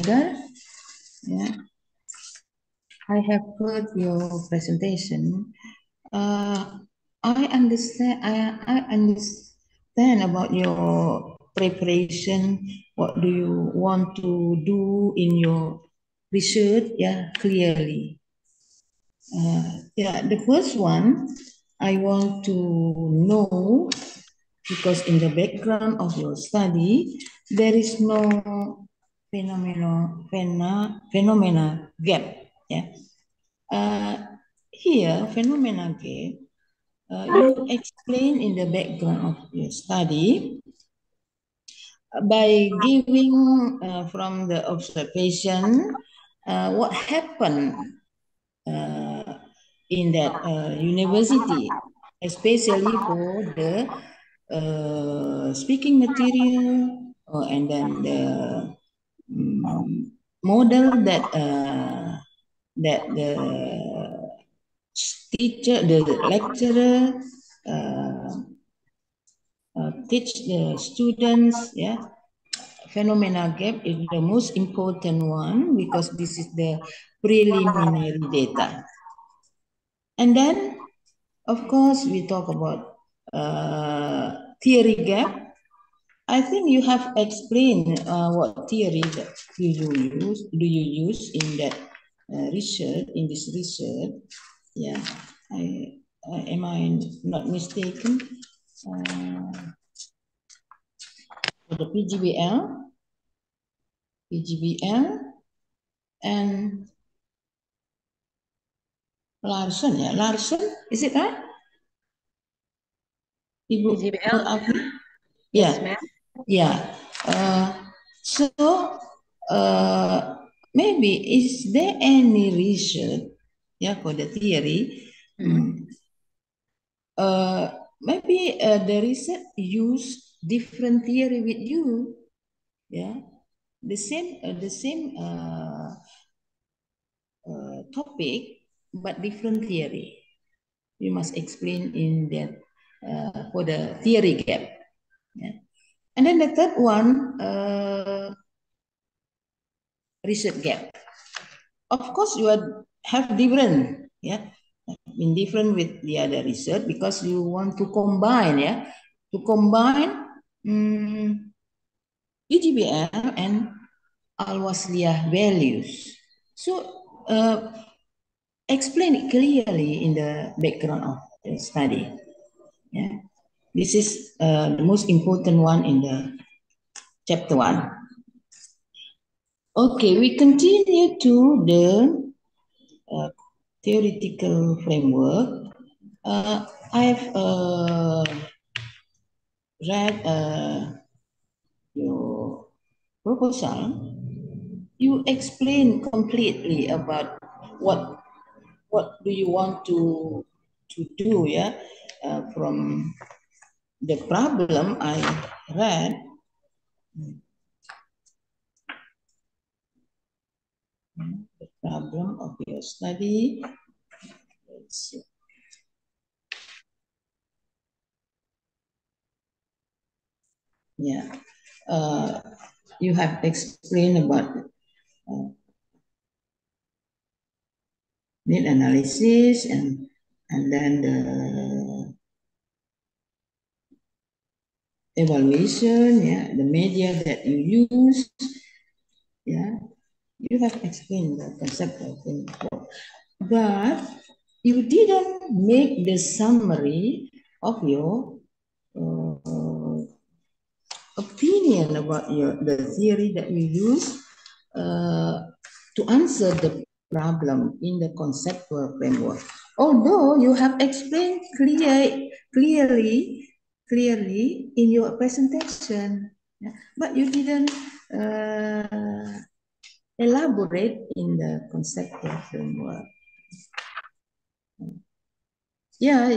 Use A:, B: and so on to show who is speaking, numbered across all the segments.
A: Edgar. Yeah, I have heard your presentation. I understand. I understand about your preparation. What do you want to do in your research? Yeah, clearly. Yeah, the first one I want to know, because in the background of your study there is no phenomena gap. Yeah. Here phenomena gap. You explain in the background of your study by giving from the observation what happened in that university, especially for the speaking material, and then the model that the teacher, the lecturer teach the students. Yeah, phenomena gap is the most important one because this is the preliminary data. And then, of course, we talk about theory gap. I think you have explained what theory that do you use in that research, in this research. Yeah, am I not mistaken? For the PGBL, and Larson. Yeah, Larson, is it right? Ibu
B: PGBL?
A: Afi?
B: Yes,
A: Yeah,
B: ma'am.
A: yeah. So maybe is there any reason, yeah, for the theory? Maybe the research use different theory with you, yeah, the same topic but different theory. You must explain in that for the theory gap. Yeah. And then the third one, research gap. Of course, you have different, yeah, in different with the other research because you want to combine, yeah, to combine PGBL and Al-Wasliyah values. So explain it clearly in the background of the study. Yeah, this is the most important one in the chapter 1. Okay, we continue to the theoretical framework. I've read your proposal. You explain completely about what do you want to do, yeah, from the problem I read. The problem of your study. Let's see. Yeah, you have explained about need analysis and then the evaluation, yeah, the media that you use, yeah, you have explained the concept of before, but you didn't make the summary of your opinion about the theory that you use to answer the problem in the conceptual framework. Although you have explained clearly in your presentation, yeah, but you didn't elaborate in the conceptual framework. Yeah,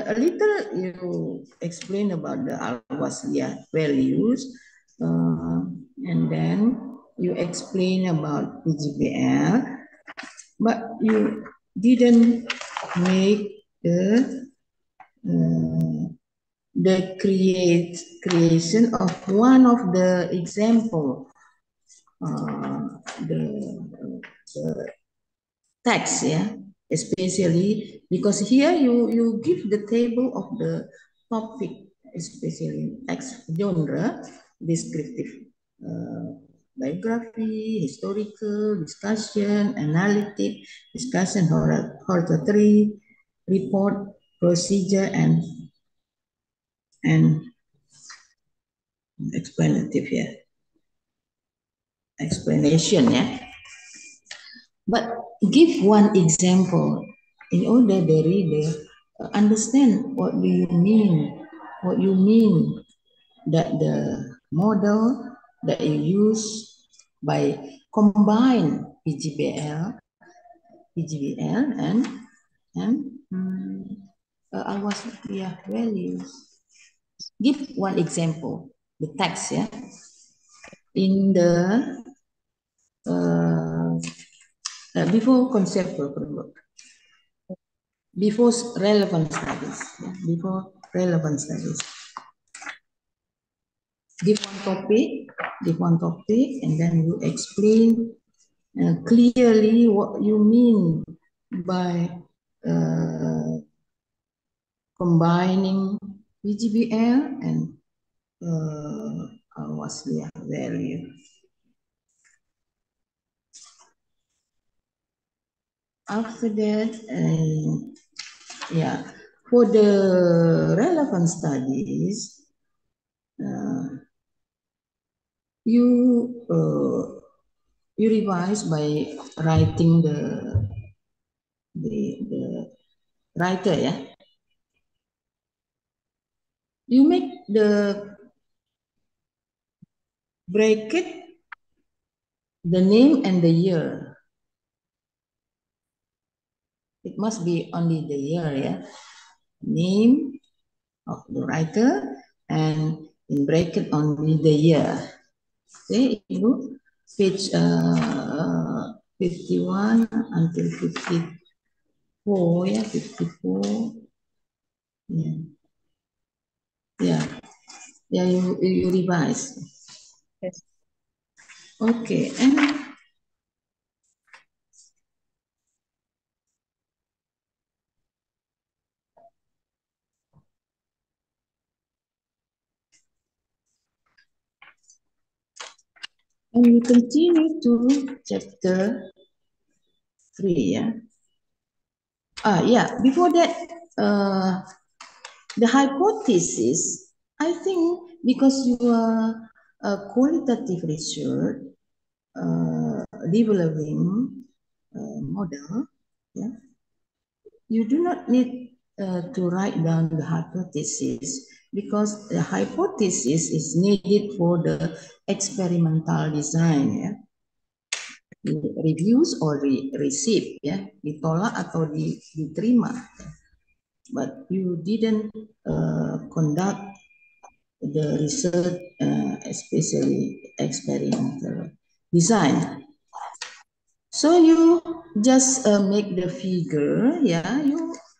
A: a little you explain about the Al-Wasliyah values, and then you explain about PGBL, but you didn't make the creation of one of the example the text, yeah, especially because here you give the table of the topic, especially text genre, descriptive, biography, historical, discussion, analytic, discussion, hortatory, report, procedure, and explanative, yeah, explanation, yeah. But give one example in order the reader understand what do you mean, that the model that you use by combine PGBL and values. Give one example, the text, yeah, in the before conceptual framework, before relevant studies, yeah, before relevant studies. Give one topic, and then you explain clearly what you mean by combining PGBL and Waslia value. After that, yeah, for the relevant studies, you revise by writing the writer, yeah. You make the bracket, the name and the year. It must be only the year, yeah. Name of the writer and in bracket only the year. Okay, Ibu, page 51 until 54, yeah, 54. Yeah, yeah, yeah. You revise.
B: Yes.
A: Okay, and we continue to chapter 3, yeah. Yeah, before that, the hypothesis, I think because you are a qualitative research, developing model, yeah, you do not need to write down the hypothesis because the hypothesis is needed for the experimental design, yeah. Reviews or receive, ya, ditolak atau diterima, but you didn't conduct the research, especially experimental design. So you just make the figure, yeah.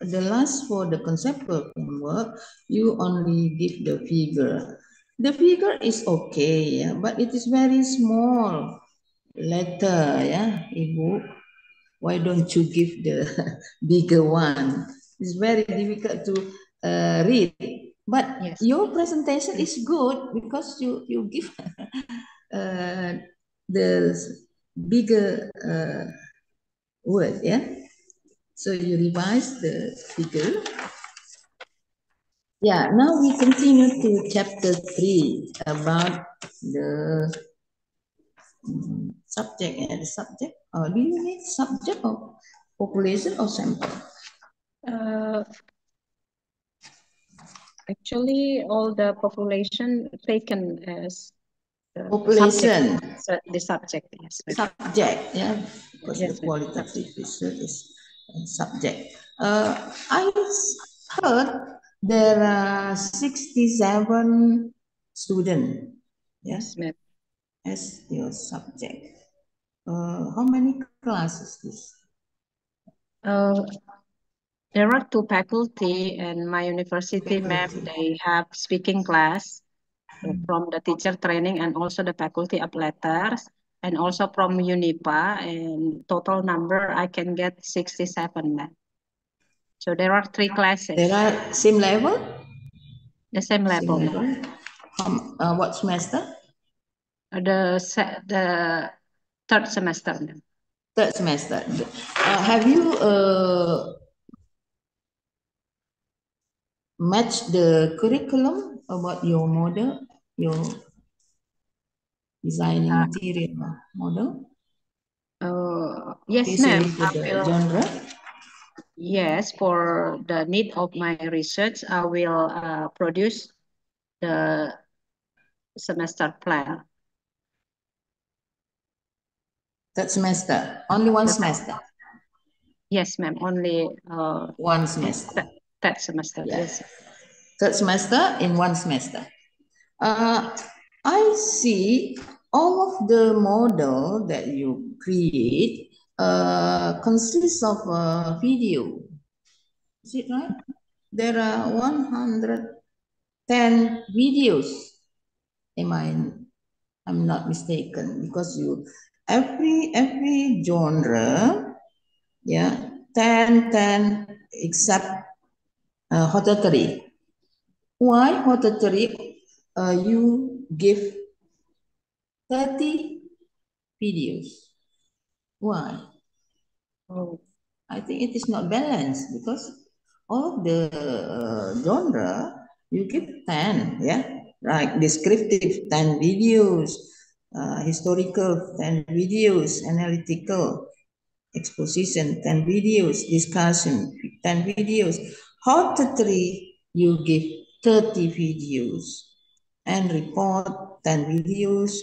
A: The last for the conceptual framework, you only give the figure. The figure is okay, yeah, but it is very small letter, yeah, Ibu. Why don't you give the bigger one? It's very difficult to read. But
B: yes,
A: your presentation is good because you give the bigger word, yeah. So you revise the figure. Yeah, now we continue to chapter 3 about the subject. Yeah, the subject. Do you need subject or population or sample?
B: Actually, all the population taken as
A: Population.
B: subject, the subject, yes.
A: Subject, yeah, because
B: Yes,
A: the qualitative research is subject. I heard there are 67 students, yeah,
B: yes, ma'am.
A: as your subject. How many classes this?
B: There are 2 faculty and my university, ma'am, they have speaking class from the teacher training and also the faculty of letters. and also from UNIPA, and total number I can get 67, ma'am. So there are 3 classes.
A: There are same level?
B: The same level.
A: Same level. What semester?
B: The third semester. Ma'am.
A: Third semester. Have you matched the curriculum about your model, your designing material model?
B: Yes, ma'am.
A: Genre?
B: Yes, for the need of my research, I will produce the semester plan.
A: Third semester, only one semester?
B: Yes, ma'am, only
A: one semester.
B: Third semester, yeah. Yes.
A: Third semester in one semester. I see all of the model that you create consists of a video. Is it right? There are 110 videos. I'm not mistaken, because every genre, yeah, 10 except hortatory. Why hortatory? You give 30 videos. Why?
B: Oh,
A: I think it is not balanced, because all of the genre you give 10, yeah, right? Descriptive 10 videos, historical 10 videos, analytical exposition 10 videos, discussion 10 videos. Hortatory you give 30 videos, and report 10 videos,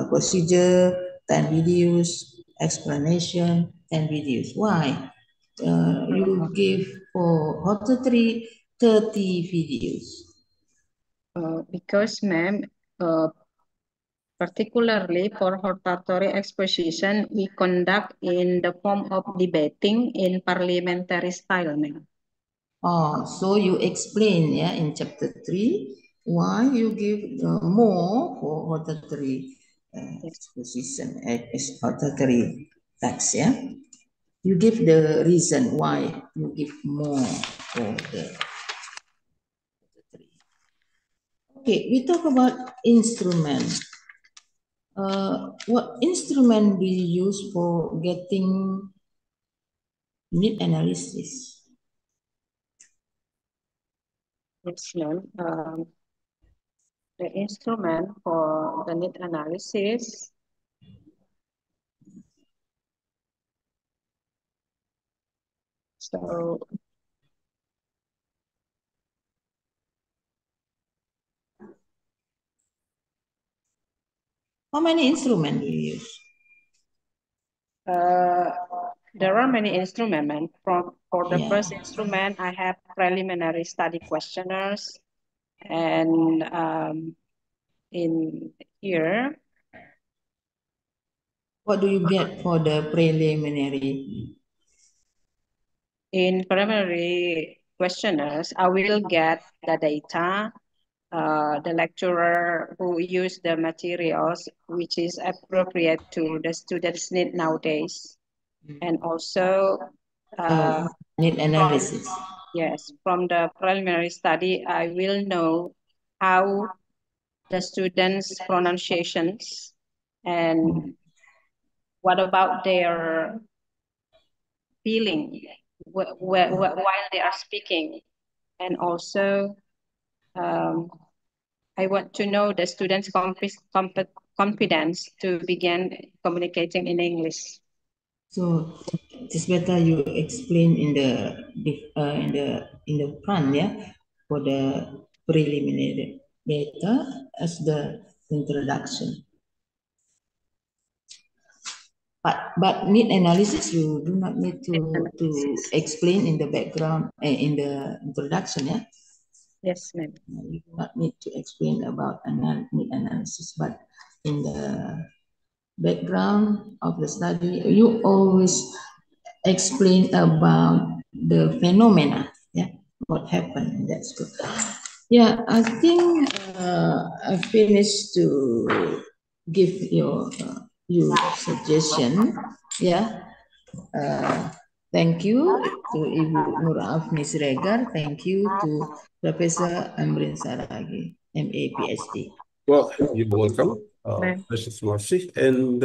A: procedure 10 videos, explanation 10 videos. Why? You give for hortatory 30 videos.
B: Because, ma'am, particularly for hortatory exposition, we conduct in the form of debating in parliamentary style, ma'am.
A: Oh, so you explain, yeah, in chapter 3, why you give more for hortatory exposition, hortatory text, yeah? You give the reason why you give more for the hortatory. Okay, we talk about instrument. What instrument do you use for getting need analysis?
B: Yes, ma'am. The instrument for the need analysis. So,
A: how many instruments do you use?
B: There are many instruments. For the first instrument, I have preliminary study questionnaires, and in here.
A: What do you get for the preliminary?
B: In preliminary questionnaires, I will get the data, the lecturer who used the materials, which is appropriate to the students' need nowadays. And also
A: need analysis.
B: From the preliminary study, I will know how the students' pronunciations and what about their feeling while they are speaking. And also, I want to know the students' confidence to begin communicating in English.
A: So it's better you explain in the front, yeah, for the preliminary data as the introduction. But need analysis, you do not need to explain in the background, in the introduction, yeah?
B: Yes, ma'am.
A: You do not need to explain about need analysis, but in the background of the study, you always explain about the phenomena, yeah, what happened. That's good. Yeah, I think I finished to give your suggestion. Yeah. Thank you to Ibu Nur Afni Siregar. Thank you to Professor Amrin Saragi, MA PhD.
C: Well, you're welcome, Mrs. Marcy. And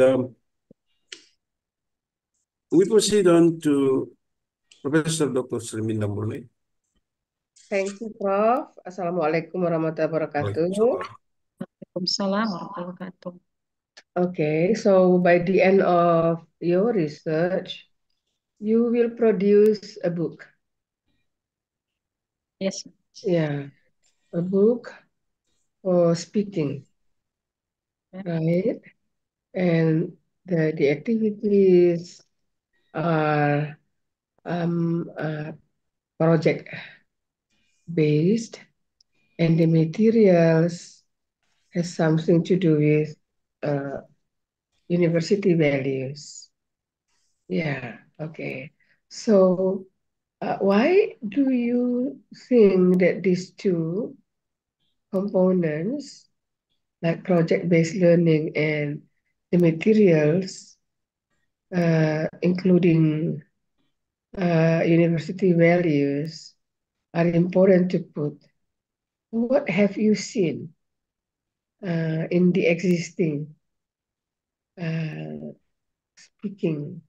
C: we proceed on to Professor Dr. Shermin Lamborghini.
D: Thank you, Prof. Assalamualaikum warahmatullahi wabarakatuh.
B: Waalaikumsalam warahmatullahi wabarakatuh.
D: Okay, so by the end of your research, you will produce a book.
B: Yes.
D: Yeah, a book for speaking, right? And the activities are project based, and the materials has something to do with university values. Yeah, okay. So why do you think that these two components, like project-based learning and the materials, including university values, are important to put? What have you seen in the existing speaking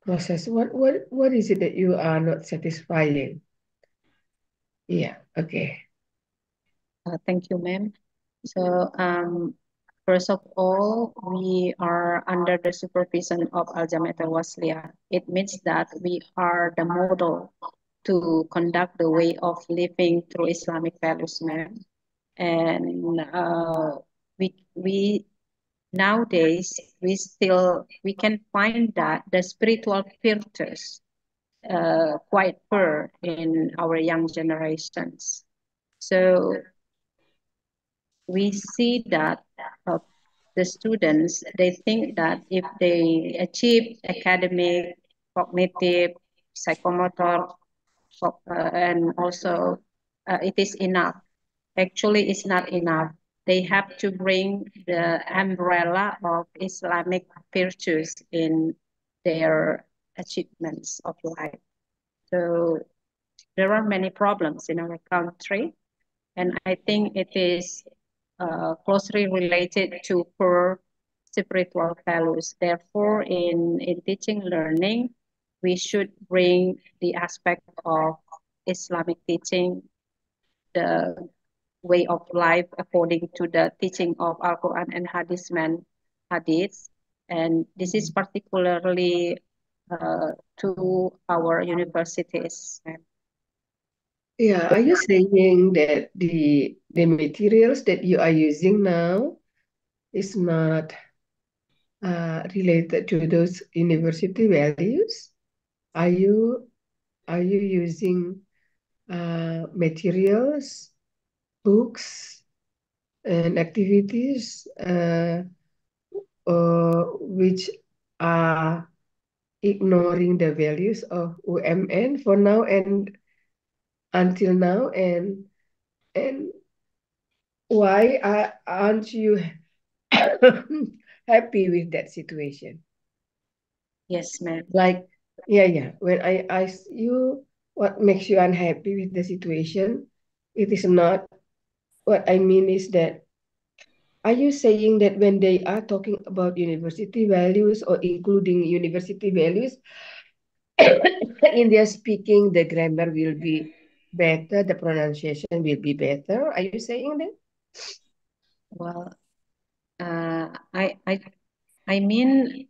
D: process? What is it that you are not satisfying? Yeah, okay.
B: Thank you, ma'am. So, first of all, we are under the supervision of Al Jamiat Al Wasliyah. It means that we are the model to conduct the way of living through Islamic values, ma'am. And we nowadays we can find that the spiritual virtues quite poor in our young generations. So we see that the students, they think that if they achieve academic, cognitive, psychomotor, and also it is enough. Actually, it's not enough. They have to bring the umbrella of Islamic virtues in their achievements of life. So there are many problems in our country, and I think it is closely related to poor spiritual values. Therefore, in teaching learning, we should bring the aspect of Islamic teaching, the way of life according to the teaching of Al-Quran and Hadith. And this is particularly to our universities.
D: Yeah, are you saying that the materials that you are using now is not related to those university values? Are you using materials, books, and activities which are ignoring the values of UMN for now and until now, and why aren't you happy with that situation?
B: Yes, ma'am.
D: Like, yeah. When I ask you what makes you unhappy with the situation, it is not, what I mean is that, are you saying that when they are talking about university values or including university values, in their speaking, the grammar will be better, the pronunciation will be better? Are you saying that?
B: Well, I mean,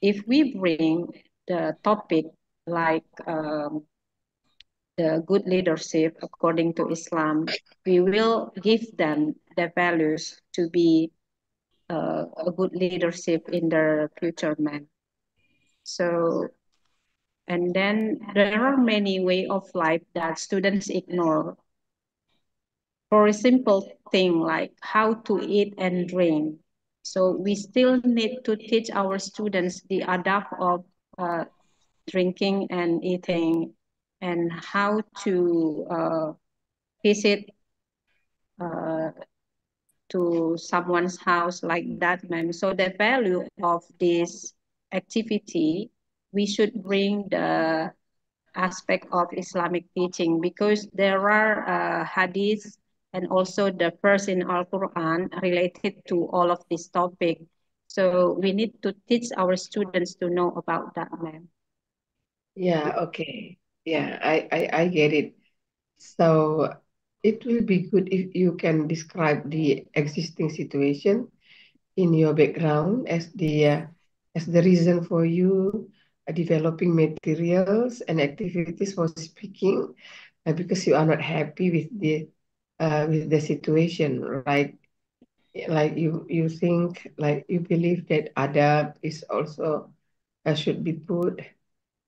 B: if we bring the topic like the good leadership according to Islam, we will give them the values to be a good leadership in their future man. So, and then there are many way of life that students ignore. For a simple thing like how to eat and drink. So we still need to teach our students the adab of drinking and eating, and how to visit to someone's house like that, ma'am. So the value of this activity, we should bring the aspect of Islamic teaching, because there are hadiths and also the verse in Al-Quran related to all of this topic. So we need to teach our students to know about that, ma'am.
D: Yeah, okay. Yeah, I get it. So it will be good if you can describe the existing situation in your background as the reason for you developing materials and activities for speaking, because you are not happy with the situation, right? Like you think, like you believe that adab is also should be put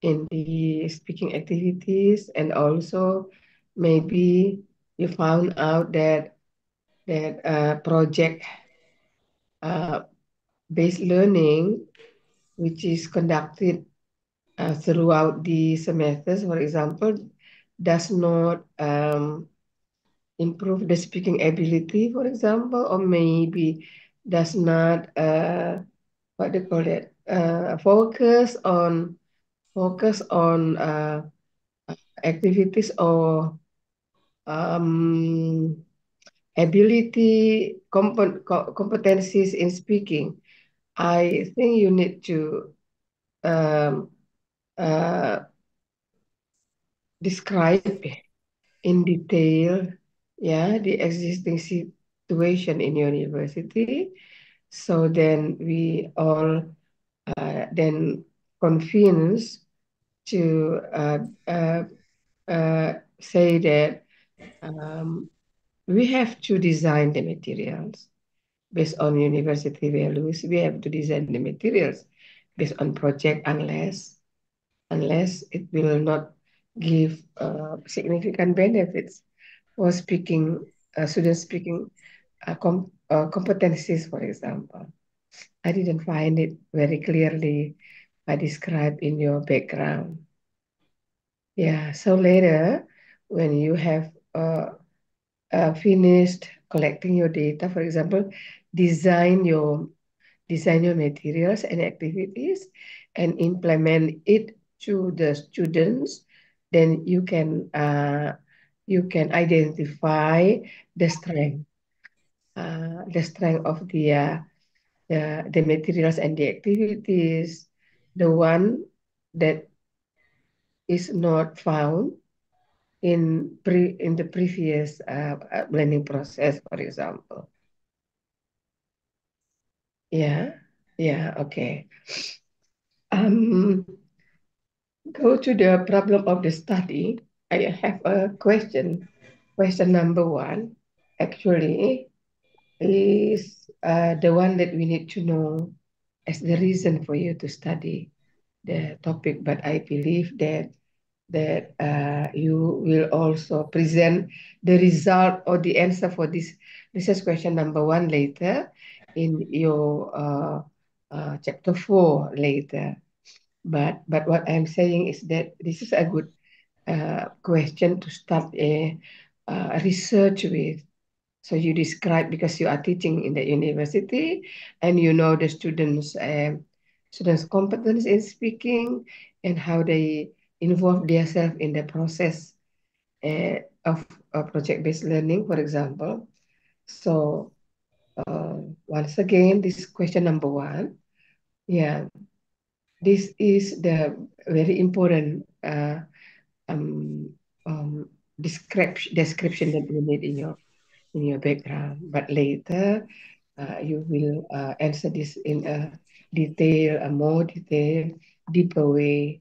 D: in the speaking activities, and also maybe you found out that project based learning, which is conducted throughout the semesters, for example, does not improve the speaking ability, for example, or maybe does not what do you call it, focus on activities or um, ability competencies in speaking. I think you need to um, uh, describe in detail, yeah, the existing situation in your university. So then we all then convince to say that we have to design the materials based on university values. We have to design the materials based on project, unless it will not give significant benefits for speaking, student speaking competencies, for example. I didn't find it very clearly described in your background. Yeah, so later, when you have finished collecting your data, for example, design your materials and activities and implement it to the students, then you can identify the strength of the materials and the activities, the one that is not found in the previous blending process, for example. Yeah, yeah, okay. Go to the problem of the study. I have a question. Question number one, actually, is the one that we need to know as the reason for you to study the topic. But I believe that you will also present the result or the answer for this is question number one later in your chapter 4 later. But what I'm saying is that this is a good question to start a research with. So you describe, because you are teaching in the university and you know the students' competence in speaking and how they involve themselves in the process of project-based learning, for example. So once again, this is question number one. Yeah, this is the very important um, description that you need in your background. But later, you will answer this in a more detailed, deeper way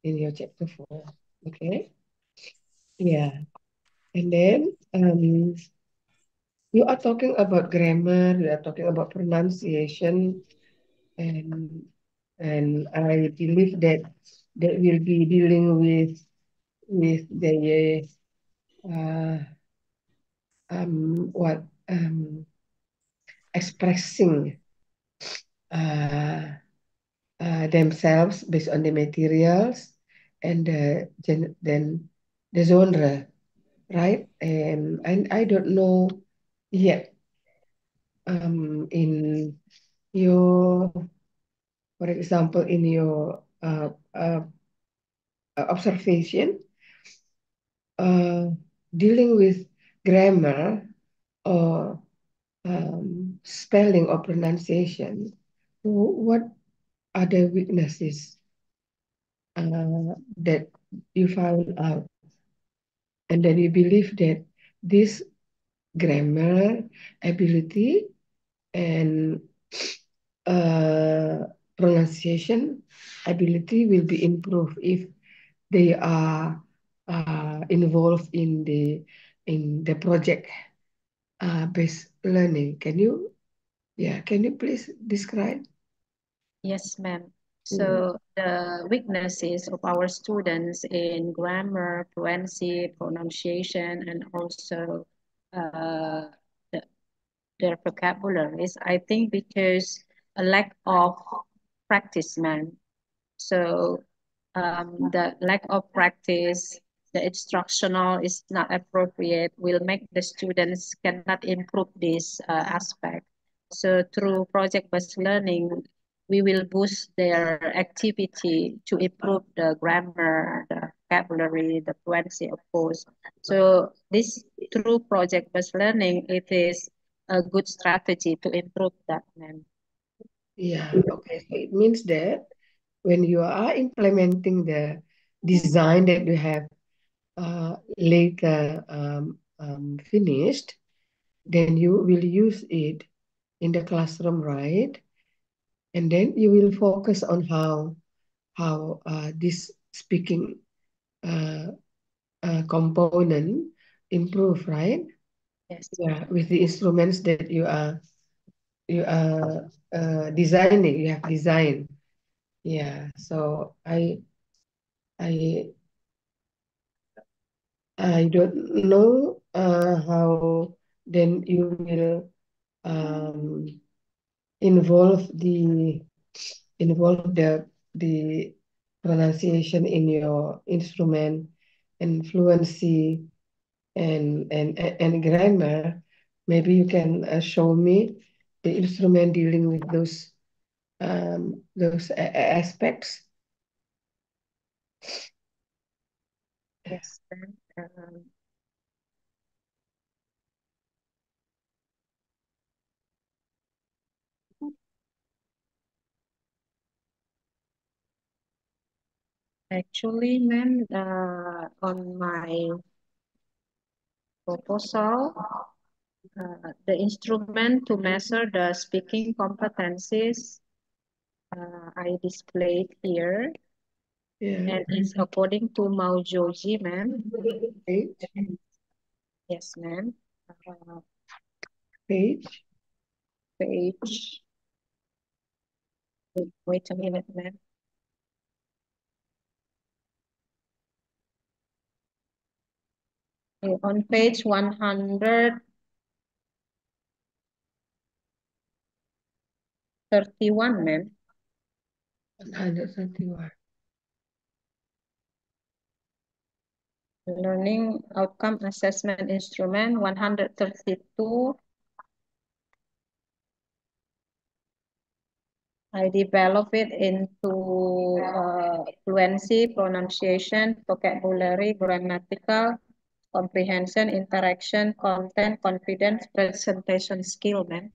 D: in your chapter 4. Okay? Yeah. And then you are talking about grammar, you are talking about pronunciation, and I believe that will be dealing with the what expressing themselves based on the materials and then the genre, right? And I don't know Yeah. In your, for example, in your observation, dealing with grammar or spelling or pronunciation, what are the weaknesses that you found out? And then you believe that this grammar ability and pronunciation ability will be improved if they are involved in the project based learning. Can you please describe?
B: Yes, ma'am.
D: Mm.
B: So the weaknesses of our students in grammar, fluency, pronunciation, and also uh, the, their vocabularies, I think because a lack of practice, ma'am. So the lack of practice, the instructional is not appropriate, will make the students cannot improve this aspect. So through project-based learning, we will boost their activity to improve the grammar, the vocabulary, the fluency, of course. So this through project-based learning, it is a good strategy to improve that, ma'am.
D: Yeah, okay. So it means that when you are implementing the design that you have later finished, then you will use it in the classroom, right? And then you will focus on how this speaking component improve, right?
B: Yes.
D: Yeah, with the instruments that you are designing, you have designed. Yeah, so I I don't know how then you will involve the pronunciation in your instrument and fluency and grammar. Maybe you can show me the instrument dealing with those aspects.
B: Yes, ma'am. Actually, ma'am, on my proposal, the instrument to measure the speaking competencies I displayed here,
D: Yeah.
B: and it's according to Maujoji, ma'am.
D: Page.
B: Yes, ma'am. Uh,
D: Page.
B: Page. Wait a minute, ma'am. On page 131, ma'am.
D: 131.
B: Learning Outcome Assessment Instrument 132. I develop it into fluency, pronunciation, vocabulary, grammatical, comprehension, interaction, content, confidence, presentation skill, ma'am.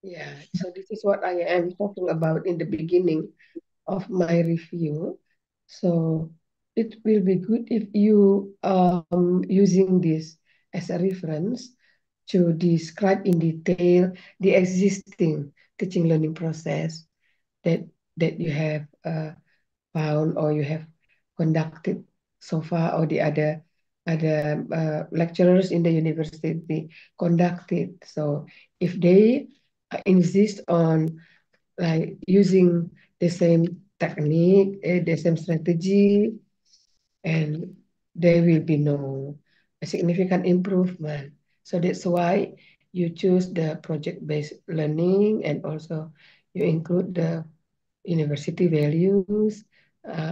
D: Yeah, so this is what I am talking about in the beginning of my review. So it will be good if you using this as a reference to describe in detail the existing teaching learning process that you have found or you have conducted so far, or the other lecturers in the university conducted. So if they insist on like using the same technique, the same strategy, and there will be no significant improvement. So that's why you choose the project-based learning, and also you include the university values.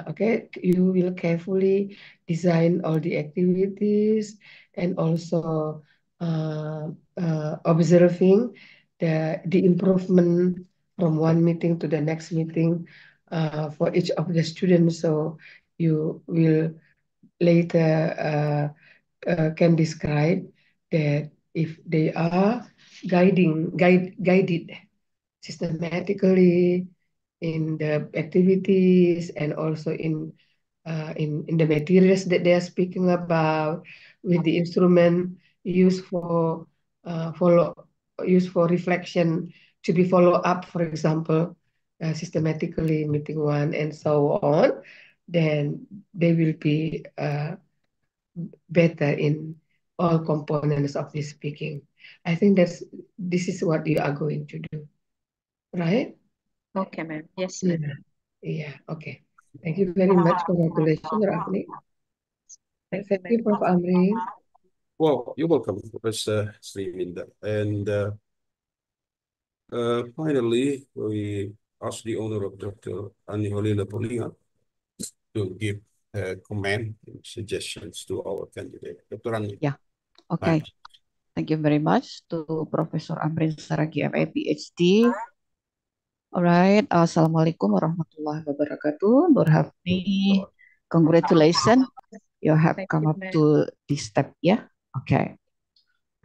D: Okay, you will carefully design all the activities and also observing the improvement from one meeting to the next meeting for each of the students. So you will later can describe that if they are guided systematically in the activities and also in the materials that they are speaking about, with the instrument used for follow used for reflection to be follow up, for example, systematically meeting one and so on, then they will be better in all components of this speaking. I think this is what you are going to do, right?
B: Okay, ma'am. Yes,
D: Yeah,
B: ma'am.
D: yeah, okay. Thank you very much. Congratulations, Rafli.
B: Thank you,
D: Thank you,
B: ma'am.
D: Prof. Amri.
C: Well, you're welcome, Professor Sriminda. And finally, we ask the owner of Dr. Ani Holila Polinga to give comment and suggestions to our candidate. Dr. Ani.
E: Yeah, okay. Thank you very much to Professor Amrin Saragi, MA, PhD. All right. Assalamualaikum warahmatullahi wabarakatuh. Nur Hafni, congratulations. You have
B: Thank
E: come
B: you,
E: up
B: ma'am.
E: to this step, yeah? Okay.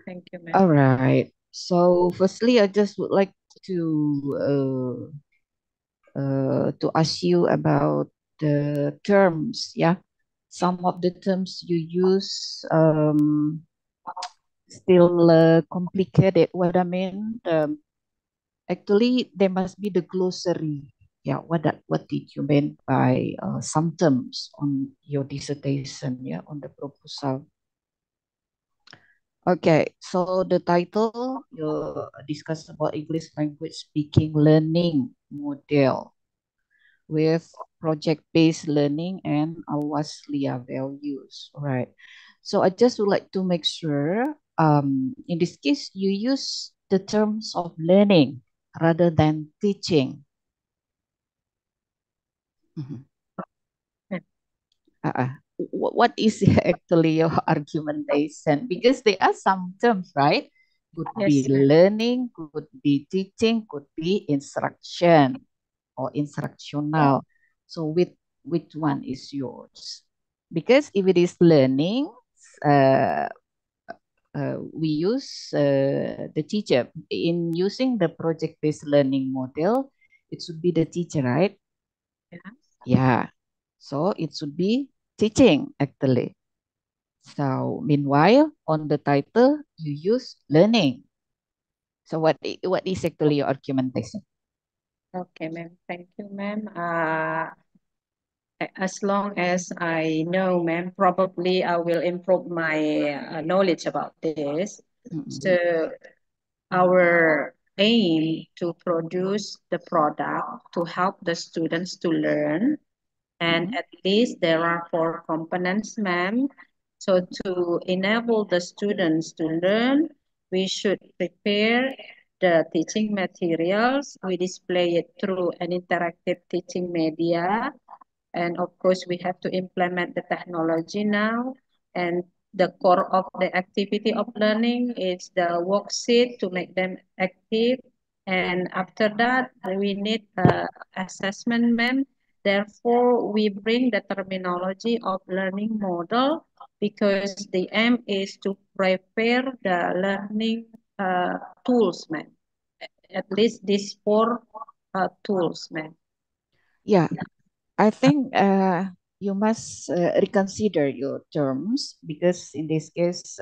B: Thank you, ma'am.
E: All right. So firstly, I just would like to ask you about the terms, yeah? Some of the terms you use still complicated. What I mean, actually, there must be the glossary. Yeah, what did you mean by some terms on your dissertation? Yeah, on the proposal. Okay, so the title you discuss about English language speaking learning model with project-based learning and Awaslia values. All right. So I just would like to make sure, in this case, you use the terms of learning rather than teaching. Mhm. What is actually your argumentation? Because there are some terms, right? Could be
B: Yes, ma'am.
E: learning, could be teaching, could be instruction or instructional. So which one is yours? Because if it is learning, uh, we use the teacher. In using the project-based learning model, it should be the teacher, right?
B: Yeah.
E: Yeah. So it should be teaching actually. So meanwhile, on the title, you use learning. So what is actually your argumentation?
B: Okay, ma'am. Thank you, ma'am. As long as I know, ma'am, probably I will improve my knowledge about this.
E: Mm-mm.
B: So our aim to produce the product to help the students to learn. And
E: Mhm.
B: at least there are 4 components, ma'am. So to enable the students to learn, we should prepare the teaching materials. We display it through an interactive teaching media. And of course, we have to implement the technology now. And the core of the activity of learning is the worksheet to make them active. And after that, we need assessment, ma'am. Therefore, we bring the terminology of learning model because the aim is to prepare the learning tools, ma'am. At least these 4 tools, ma'am.
E: Yeah, I think you must reconsider your terms because in this case,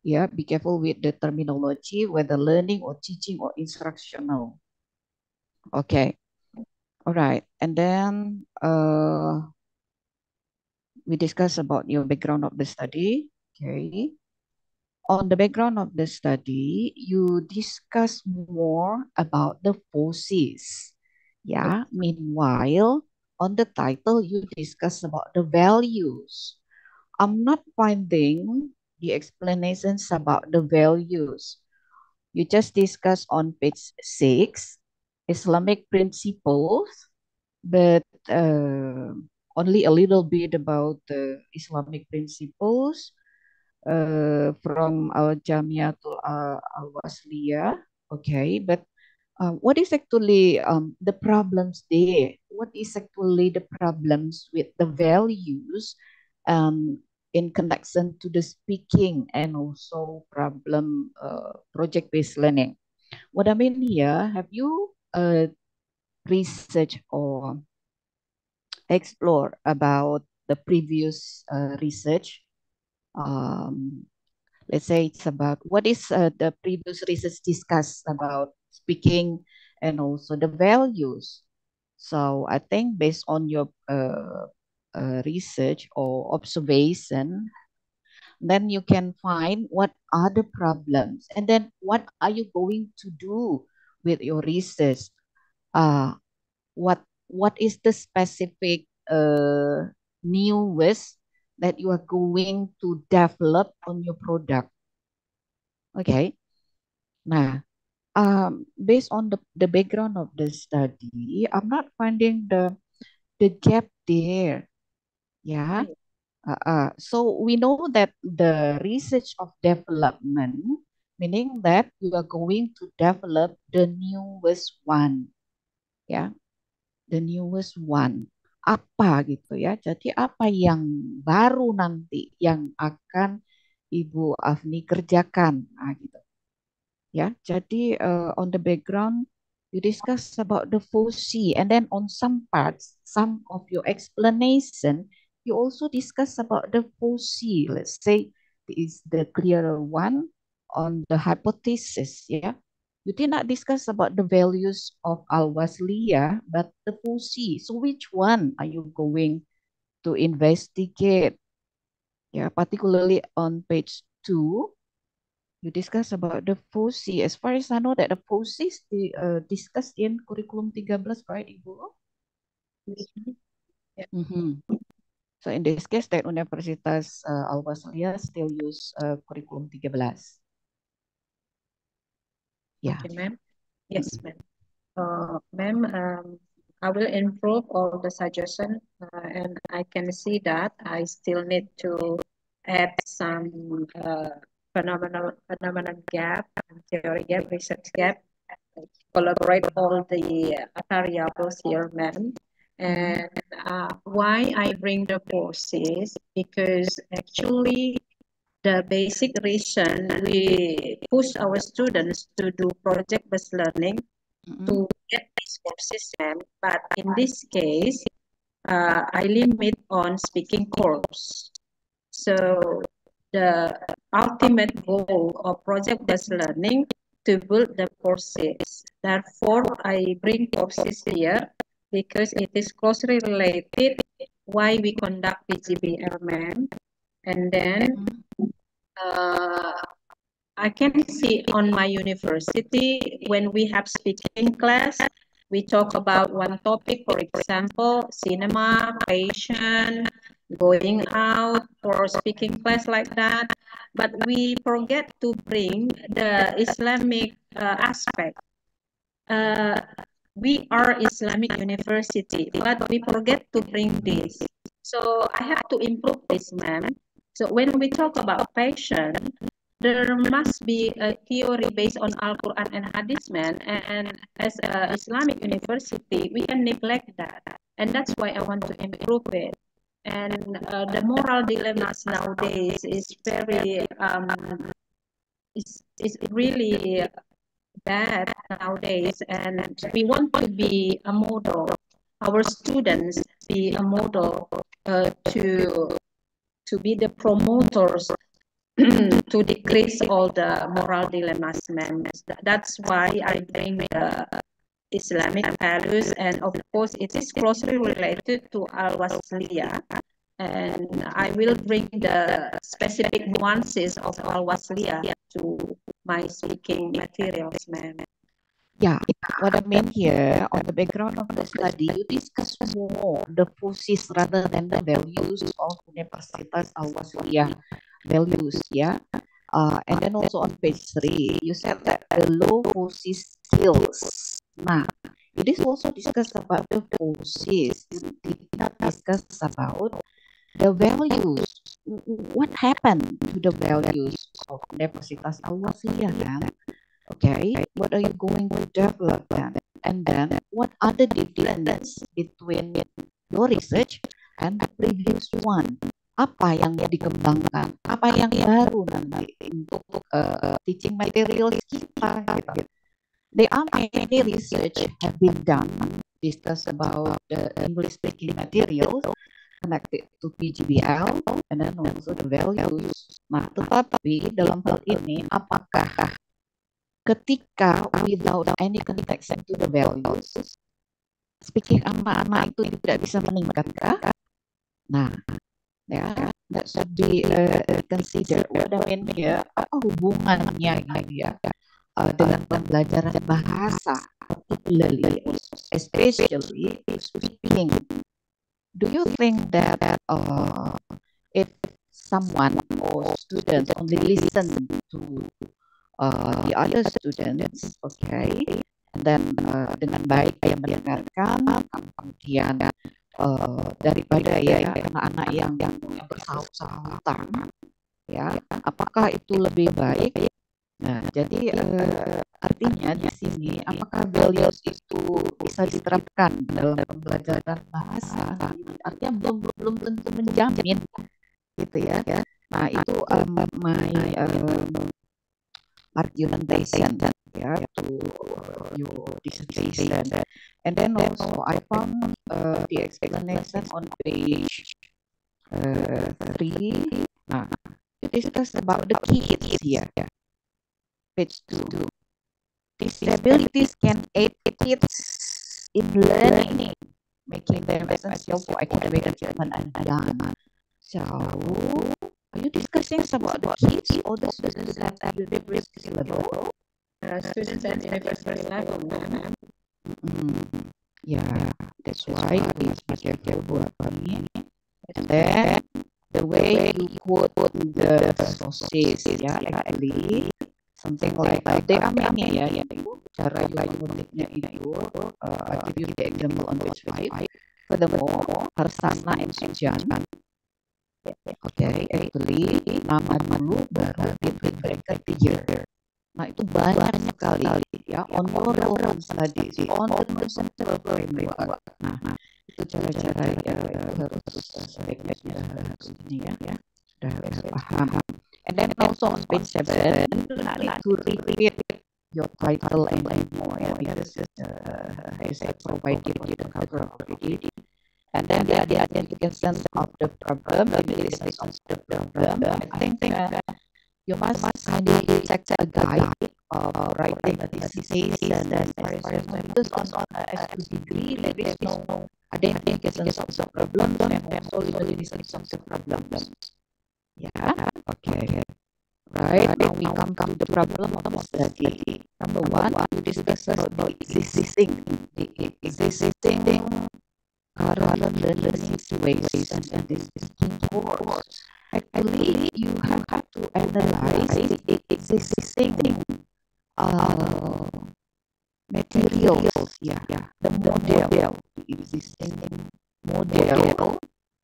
E: yeah, be careful with the terminology, whether learning or teaching or instructional. Okay, all right. And then we discuss about your background of the study. Okay. On the background of the study, you discuss more about the forces. Yeah. Meanwhile, on the title, you discuss about the values. I'm not finding the explanations about the values. You just discuss on page 6, Islamic principles, but only a little bit about the Islamic principles. from our Jamiatul Al-Wasliyah. Okay, but what is actually the problems there? What is actually the problems with the values in connection to the speaking and also problem project-based learning? What I mean here, have you research or explore about the previous research? Let's say it's about what is the previous research discussed about speaking and also the values. So I think based on your research or observation, then you can find what are the problems and then what are you going to do with your research. Uh, what is the specific new ways that you are going to develop on your product? Okay. Nah, based on the background of the study, I'm not finding the gap there. Yeah. So we know that the research of development, meaning that you are going to develop the newest one. Ya, the newest one. Apa gitu ya. Jadi apa yang baru nanti yang akan Ibu Afni kerjakan. Nah, gitu. Ya, jadi on the background you discuss about the FOSI and then on some parts, some of your explanation, you also discuss about the FOSI. Let's say is the clearer one on the hypothesis. Yeah, you did not discuss about the values of Al-Wasliyah, but the FOSI. So which one are you going to investigate? Yeah, particularly on page 2. You discuss about the FOSI. As far as I know that the FOSI is discussed in curriculum 13, right, Ibu?
B: Yeah.
E: So in this case, that Universitas Al-Wasliyah still use curriculum 13. Yeah.
B: Okay, ma'am. Yes, ma'am. Ma'am, I will improve all the suggestion, and I can see that I still need to add some phenomenal gap, theory gap, research gap, collaborate all the variables here, ma'am. And why I bring the courses, because actually the basic reason we push our students to do project-based learning to get these courses, ma'am. But in this case, I limit on speaking course. So the ultimate goal of project-based learning to build the courses. Therefore, I bring courses here because it is closely related why we conduct PGBL, ma'am. And then I can see on my university when we have speaking class, we talk about one topic, for example, cinema, fashion, going out for speaking class like that. But we forget to bring the Islamic aspect. We are Islamic university, but we forget to bring this. So I have to improve this, ma'am. So when we talk about fashion, there must be a theory based on Al-Quran and Hadith, man. And as an Islamic university, we can neglect that. And that's why I want to improve it. And the moral dilemmas nowadays is very, is really bad nowadays. And we want to be a model. Our students be a model to be the promoters to decrease all the moral dilemmas, ma'am. That's why I bring the Islamic values, and of course it is closely related to Al-Wasliyah, and I will bring the specific nuances of Al-Wasliyah to my speaking materials, ma'am.
E: Yeah, what I mean here, on the background of the study, you discuss more the FOSIs rather than the values of Universitas Al-Wasliyah values, yeah. And then also on page 3, you said that the low FOSIs skills. Nah, it is also discussed about the FOSIs. You did not discuss about the values. what happened to the values of Universitas Al-Wasliyah then? Okay, what are you going to develop then? And then what are the differences between your research and the previous one? Apa yang dikembangkan? Apa yang baru nanti untuk teaching materials kita? Gitu. There are many research have been done discuss about the English speaking materials connected to PGBL and then also the values. Nah, tetapi dalam hal ini apakah ketika without any context to the values, speaking anak-anak itu tidak bisa meningkatkah? Nah, ya, that should be considered. What I mean here, apa hubungannya ini ya dengan pembelajaran bahasa, particularly, especially speaking. Do you think that if someone or students only listen to the other students, okay, and then dengan baik yang mendengarkan, kemudian daripada ya anak-anak yang bersaut-sautan, ya, apakah itu lebih baik? Nah, jadi artinya di sini apakah values itu bisa diterapkan dalam pembelajaran bahasa? Artinya belum tentu menjamin, gitu ya. Nah, itu my argumentation ya to your dissertation. And then also I found the explanation on page 3. Nah, it discuss about the kids here. Page 2. Disabilities can aid kids in learning, making them essential for academic achievement and beyond. So, are you discussing about the kids or the students at university level?
B: Students at university level.
E: Yeah, that's why we must be careful buat ini. And then the way you quote the sources, ya, actually something like there are many ya, cara you mengutipnya itu. I give you the example on page 5. Furthermore, Harsana and Sujan. Okay, actually nama dulu baru mereka year. Nah, itu banyak sekali ya on your own studies, on the conceptual framework. Nah, itu cara-cara yang harus sebaiknya sudah harus ini ya, sudah harus paham. And then also on page 7, you do not need to repeat your title anymore. This is as I provided on the cover already. And then the identification of the problem, the utilization of the problem. I think you must kindly check a guide of writing a dissertation because on S2 degree there is no identification of the problem and also utilization of the problems. Yeah, okay. Right, now we come to the problem of the study. Number 1, we discuss about the existing current learning situation and this course. Actually, you have to analyze the existing materials, the model, the existing model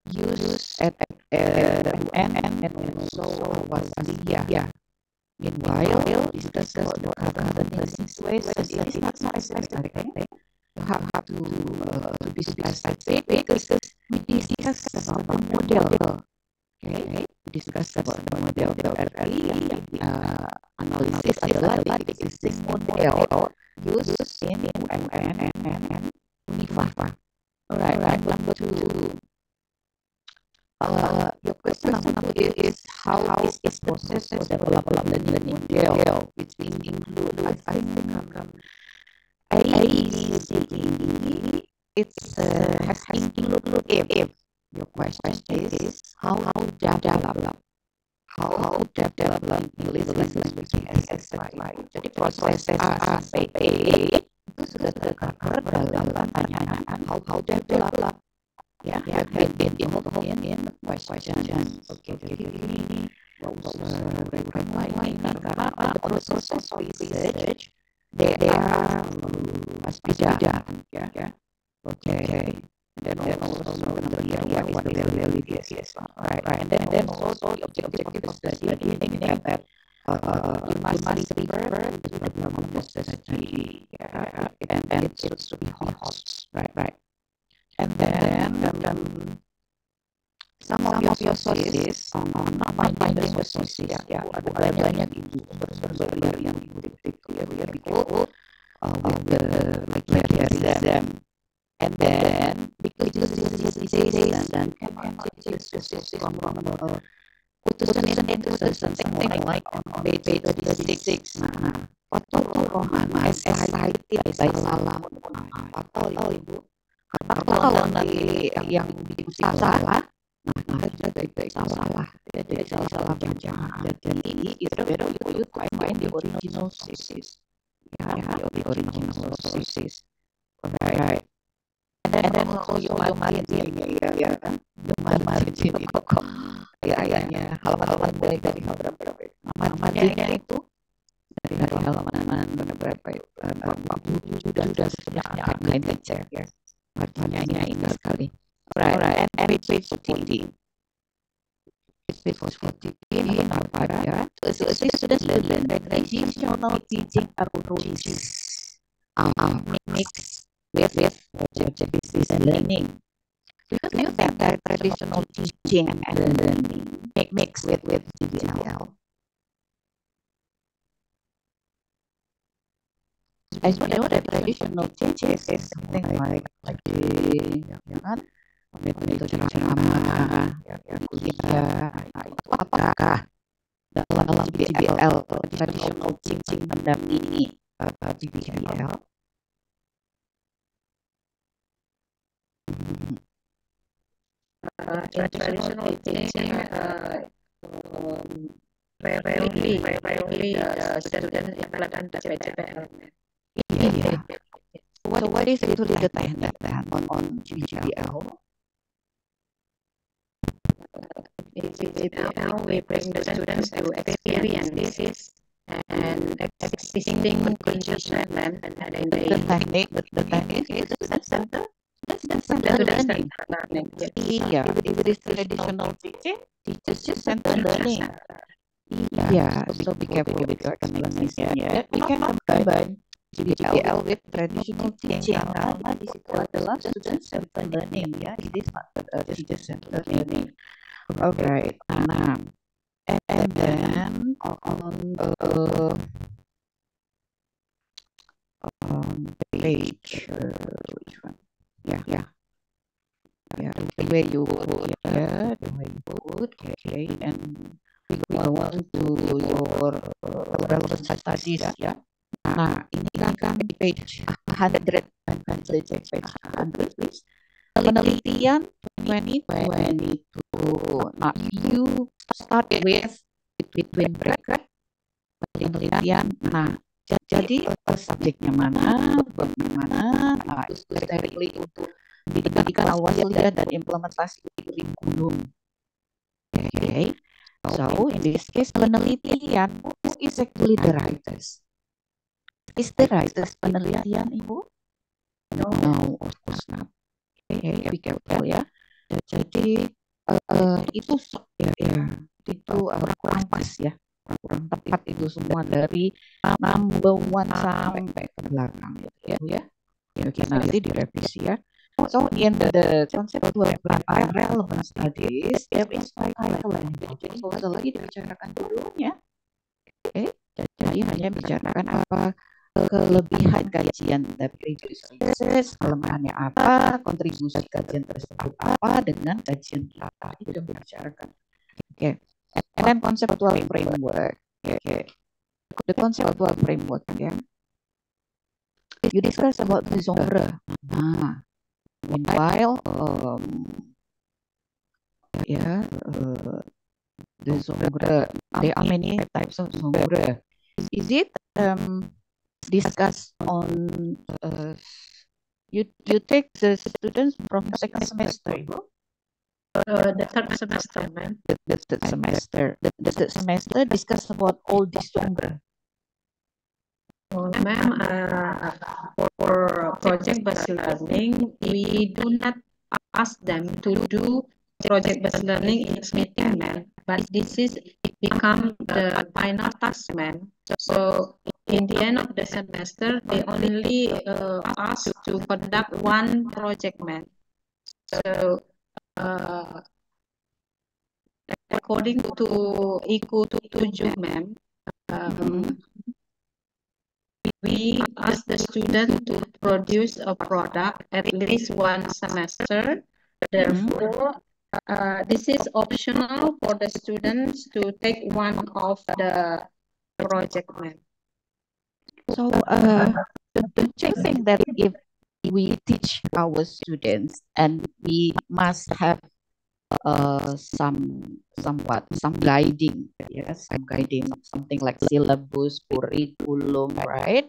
E: used at UN and also Wasliyah. Meanwhile, discuss the current learning situation. It is not specific. You have to be specific because we discuss about the model. Okay, discuss about the model berarti analisis adalah the existing model used in UMN and Unifah. Alright, number 2. Your question number is how is this process for development learning model, which include I think AECD. It's has included if. Your question is how develop English language as language. Jadi proses A sampai E itu sudah tercover dalam pertanyaan how develop. Ya, have been involved in the question. Okay, jadi ini nggak usah lain karena the process of research they are must be done. Ya. Okay. And then also what is the value previous one, right? And then also the objective of the study, meaning that you must refer to the background of the study, yeah, and it should be hot, right? And then some of your sources on finding the sources, ya, ada banyak sumber-sumber yang dikutip ya, with the plagiarism. And then because this is days and can take sources from putusan itu something like on page 36. Nah, foto Rohan as cited by Salam atau Ibu. Karena kalau nanti yang dikutip salah, nah kita baik-baik salah. Jadi salah jangan. Jadi it's better you find the original sources. Yeah, the original sources. Right. And then also your margin, ya kan? The margin itu kok kayaknya halaman dari halaman berapa itu? Marginnya itu dari halaman berapa itu? 47 dan seterusnya akan lain cek ya. Marginnya indah sekali. Right. And page 40. Page 40 ini apa ya? To assist students learn traditional teaching approaches. Mix with objective learning. Do you think that traditional teaching and learning mix with DBL? As you know, that traditional teaching is something like ya kan, metode ceramah, kuliah. Itu apakah dalam DBL traditional teaching mendampingi DBL?
B: Traditional teaching rarely students implement DBL.
E: Yeah. What is actually the technique then on DBL?
B: In DBL, we bring the students to experience this and existing condition and then
E: The technique is student center. Student center learning. Yeah, if it is traditional teaching, teacher center learning. Yeah, so be careful with your explanation. Yeah, we can combine DBL with traditional teaching. Karena di situ adalah student center learning. Ya, it is not teacher center learning. Alright. Nah, and then on page which one? Yeah. The way you put, okay, and we go on to your relevant studies, ya. Nah, ini kan di page 100, page 100, please. Penelitian 2022. Nah, you start with between bracket penelitian. Nah, jadi subjeknya mana, bagaimana? Nah, itu directly untuk pendidikan awal kuliah dan implementasi kurikulum. Okay. So in this case penelitian, who is actually the writers? Is the writers penelitian, Ibu? No, of course not. Okay, be careful ya. Jadi itu itu kurang pas ya, kurang tepat itu semua dari number 1 sampai ke belakang gitu ya. Oke, nanti direvisi ya. So in the conceptual relevant studies, there is five language. Jadi nggak usah lagi dibicarakan dulunya. Oke, jadi hanya bicarakan apa kelebihan kajian dari previous research, kelemahannya apa, kontribusi kajian tersebut apa dengan kajian kita itu yang dibicarakan. Oke, and then conceptual framework. Okay. The conceptual framework ya. You discuss about the genre. Nah, meanwhile, the genre, there are many types of genre. Is it discussed on you take the students from second semester, Ibu?
B: The third semester, ma'am.
E: The third semester discuss about all this genre.
B: Ma'am, for project-based learning, we do not ask them to do project-based learning is meeting, ma'am. But this is become the final task, ma'am. So in the end of the semester, they only asked to conduct one project, ma'am. So according to IKU 7, ma'am, we ask the student to produce a product at least one semester. Therefore, this is optional for the students to take one of the project, ma'am.
E: So, don't you think that if we teach our students and we must have some guiding, yes, some guiding, something like syllabus, curriculum, right?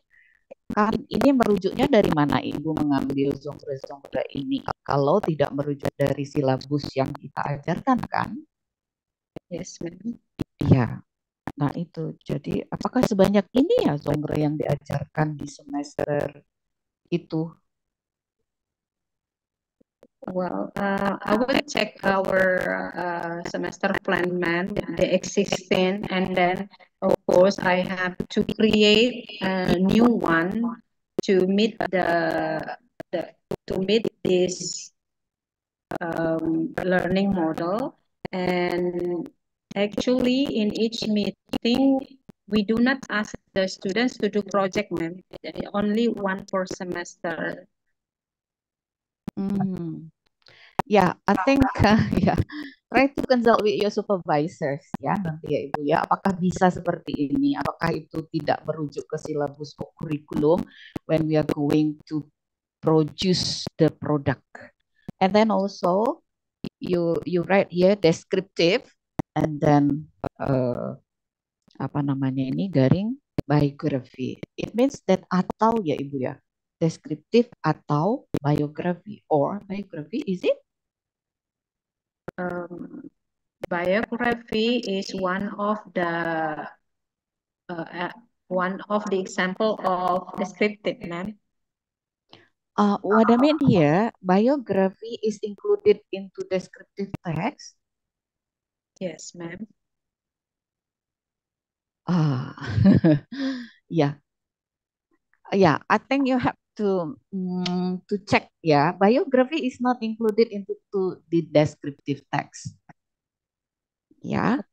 E: Kan ini merujuknya dari mana Ibu mengambil genre-genre ini? Kalau tidak merujuk dari silabus yang kita ajarkan, kan?
B: Yes, ma'am.
E: Iya. Nah, itu. Jadi, apakah sebanyak ini ya genre yang diajarkan di semester itu?
B: Well, I will check our semester plan, ma'am, the existing, and then of course I have to create a new one to meet to meet this learning model. And actually, in each meeting, we do not ask the students to do project, ma'am. Only one per semester.
E: Ya, I think ya, try to consult with your supervisors ya nanti ya Ibu ya. Apakah bisa seperti ini? Apakah itu tidak merujuk ke silabus kurikulum when we are going to produce the product? And then also you write here descriptive and then apa namanya ini garing biography. It means that atau ya Ibu ya. Descriptive atau biography or biography, is it?
B: Biography is one of the example of descriptive, ma'am.
E: What I mean here, biography is included into descriptive text.
B: Yes, ma'am.
E: Yeah, yeah. I think you have to check. Yeah, biography is not included into the descriptive text. Yeah,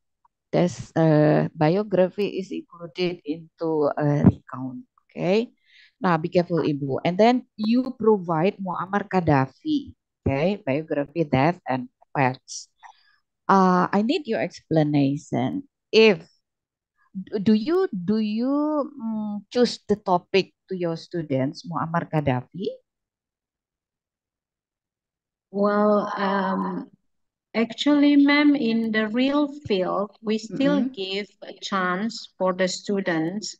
E: biography is included into a recount. Okay. Now be careful, Ibu. And then you provide Muammar Gaddafi. Okay, biography, death, and facts. I need your explanation. Do you choose the topic to your students, Muammar Gaddafi?
B: Well, actually, ma'am, in the real field, we still give a chance for the students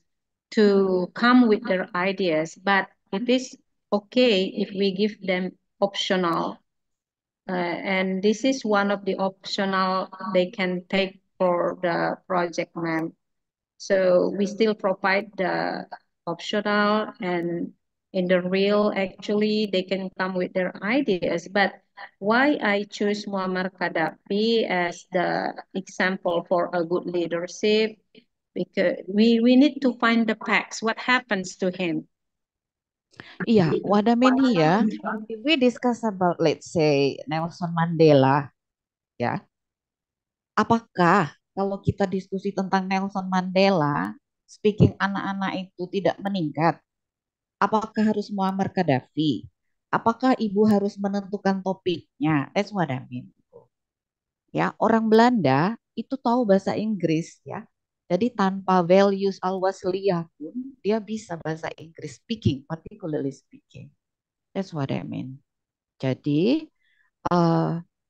B: to come with their ideas, but it is okay if we give them optional. And this is one of the optional they can take for the project, ma'am. So we still provide the optional, and in the real, actually, they can come with their ideas. But why I choose Muammar Gaddafi as the example for a good leadership? Because we need to find the facts. What happens to him?
E: Yeah, what I mean here, if we discuss about, let's say, Nelson Mandela, ya, apakah kalau kita diskusi tentang Nelson Mandela, speaking anak-anak itu tidak meningkat? Apakah harus Muammar Gaddafi? Apakah ibu harus menentukan topiknya? That's what I mean. Ya, orang Belanda itu tahu bahasa Inggris ya. Jadi tanpa values al-wasliyah pun dia bisa bahasa Inggris speaking, particularly speaking. That's what I mean. Jadi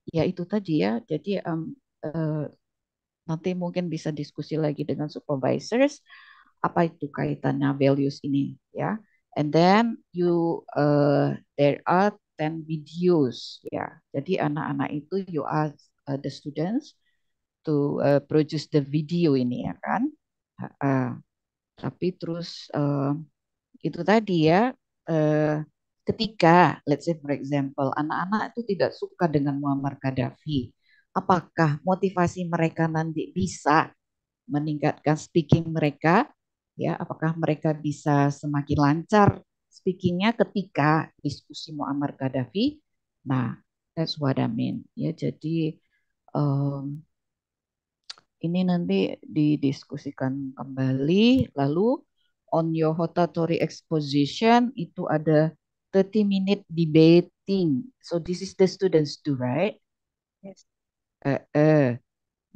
E: ya itu tadi ya. Jadi nanti mungkin bisa diskusi lagi dengan supervisors apa itu kaitannya values ini ya. And then there are 10 videos ya. Jadi anak-anak itu you ask the students to produce the video ini ya kan. Tapi terus itu tadi ya ketika let's say for example anak-anak itu tidak suka dengan Muammar Gaddafi, apakah motivasi mereka nanti bisa meningkatkan speaking mereka, ya, apakah mereka bisa semakin lancar speakingnya ketika diskusi Muammar Gaddafi. Nah, that's what I mean. Ya, jadi um, ini nanti didiskusikan kembali. Lalu on your hortatory exposition itu ada 30-minute debating. So this is the students too, right?
B: Yes.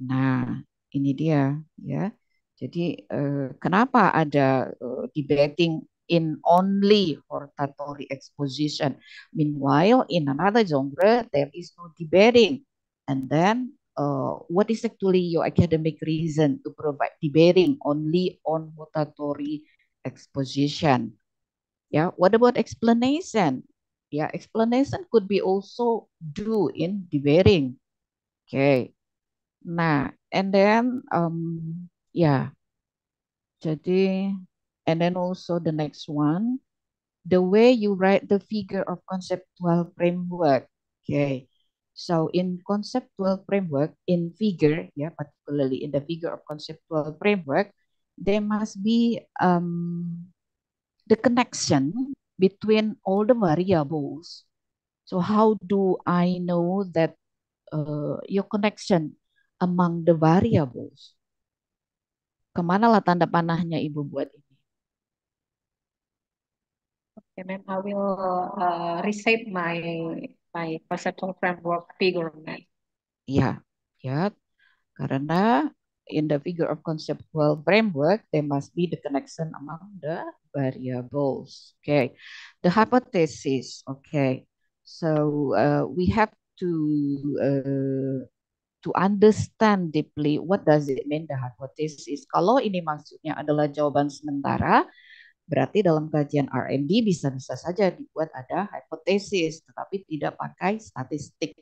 E: Nah, ini dia ya. Jadi kenapa ada debating in only hortatory exposition? Meanwhile, in another genre, there is no debating. And then, what is actually your academic reason to provide debating only on hortatory exposition? Yeah, what about explanation? Yeah, explanation could be also do in debating. Okay. Nah, and then yeah, jadi and then also the next one, the way you write the figure of conceptual framework. Okay. So in conceptual framework, in figure, yeah, particularly in the figure of conceptual framework, there must be the connection between all the variables. So how do I know that your connection among the variables? Kemana lah tanda panahnya Ibu buat ini?
B: Okay, ma'am. I will reshape my conceptual framework figure, ma'am.
E: Ya, ya, karena in the figure of conceptual framework, there must be the connection among the variables. Okay, the hypothesis. Okay, so we have uh, to understand deeply what does it mean the hypothesis. Kalau ini maksudnya adalah jawaban sementara, berarti dalam kajian R&D bisa-bisa saja dibuat ada hipotesis, tetapi tidak pakai statistik.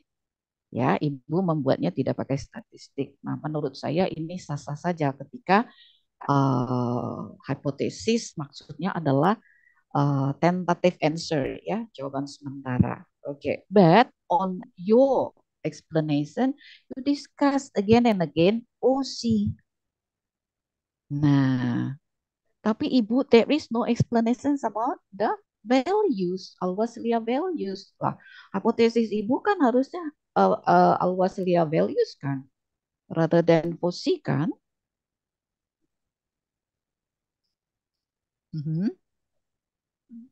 E: Ya, Ibu membuatnya tidak pakai statistik. Nah, menurut saya ini sah-sah saja ketika hipotesis maksudnya adalah tentative answer, ya, jawaban sementara. Oke, okay. But on your explanation, you discuss again and again OC. Nah, tapi Ibu, there is no explanations about the values, Al-Wasliyah values. Lah, hipotesis Ibu kan harusnya Al-Wasliyah values kan, rather than FOSI kan?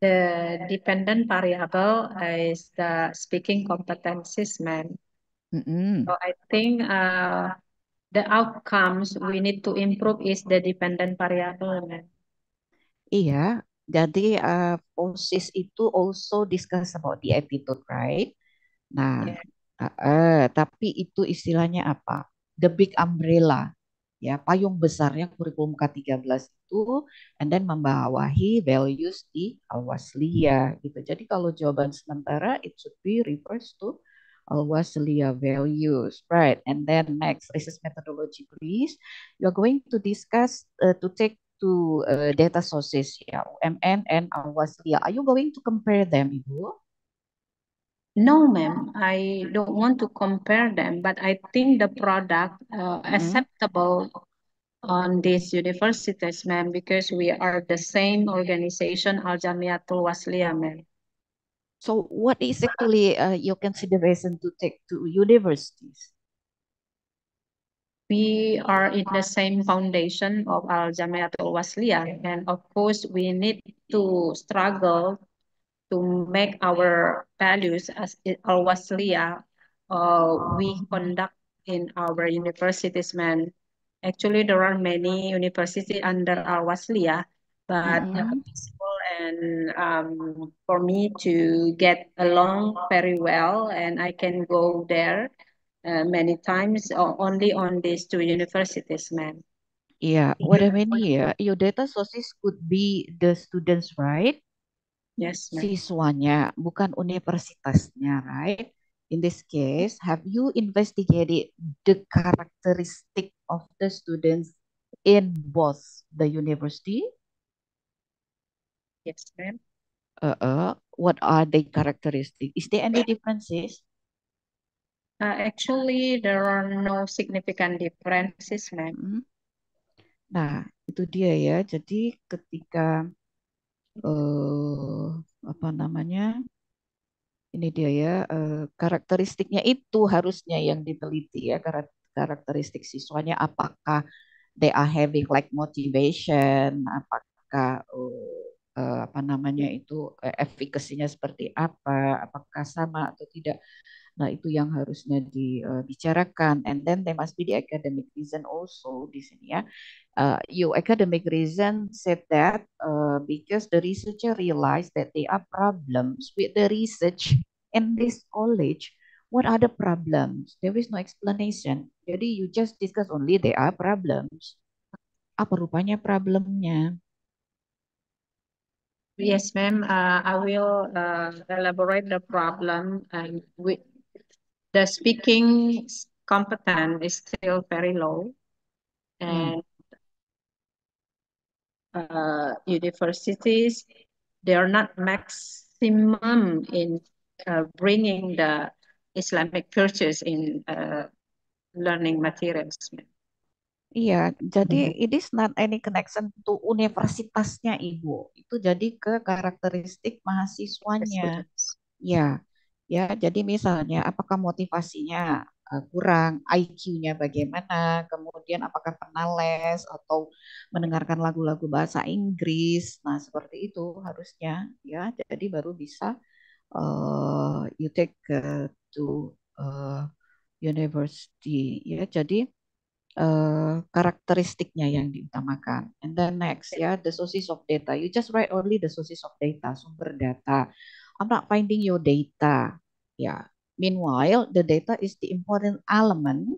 B: The dependent variable is the speaking competencies, ma'am. So I think the outcomes we need to improve is the dependent variable, ma'am.
E: Iya, jadi FOSIS itu also discuss about the attitude, right? Nah, tapi itu istilahnya apa? The big umbrella, ya, payung besarnya kurikulum K13 itu, and then membawahi values di Al-Wasliyah gitu. Jadi kalau jawaban sementara, it should be refers to Al-Wasliyah values, right? And then next, research methodology, please. You are going to discuss to take to data sources, ya, UMN and Al-Wasliyah. Are you going to compare them, Ibu?
B: No, ma'am, I don't want to compare them, but I think the product acceptable on these universities, ma'am, because we are the same organization, Al Jamiatul Wasliyah, ma'am.
E: So what is actually your consideration to take to universities?
B: We are in the same foundation of Al Jamiatul Wasliyah, and of course, we need to struggle to make our values as Al Wasliyah we conduct in our universities, man. Actually, there are many universities under Al Wasliyah, but possible and for me to get along very well, and I can go there many times only on these two universities, man.
E: Yeah, what I mean here, your data sources could be the students, right?
B: Yes, ma'am.
E: Siswanya, bukan universitasnya, right? In this case, have you investigated the characteristic of the students in both the university?
B: Yes, ma'am.
E: What are the characteristics? Is there any differences?
B: Actually, there are no significant differences, ma'am.
E: Nah, itu dia ya. Jadi ketika apa namanya? Ini dia ya, karakteristiknya itu harusnya yang diteliti ya, karakteristik siswanya apakah they are having like motivation, apakah apa namanya itu efikasinya seperti apa, apakah sama atau tidak. Nah, itu yang harusnya dibicarakan. And then there must be the academic reason also di sini ya. Your academic reason said that because the researcher realized that there are problems with the research in this college. What are the problems? There is no explanation. Jadi you just discuss only there are problems. Apa rupanya problemnya?
B: Yes, ma'am. I will elaborate the problem. And with the speaking competence is still very low, and universities, they are not maximum in bringing the Islamic churches in learning materials.
E: Iya, jadi it is not any connection to universitasnya Ibu. Itu jadi ke karakteristik mahasiswanya. Ya, ya. Jadi misalnya apakah motivasinya kurang, IQ-nya bagaimana, kemudian apakah pernah les atau mendengarkan lagu-lagu bahasa Inggris. Nah, seperti itu harusnya ya. Jadi baru bisa you take to university ya. Jadi karakteristiknya yang diutamakan. And then next ya, the sources of data. You just write only the sources of data, sumber data. I'm not finding your data. Ya. Meanwhile, the data is the important element,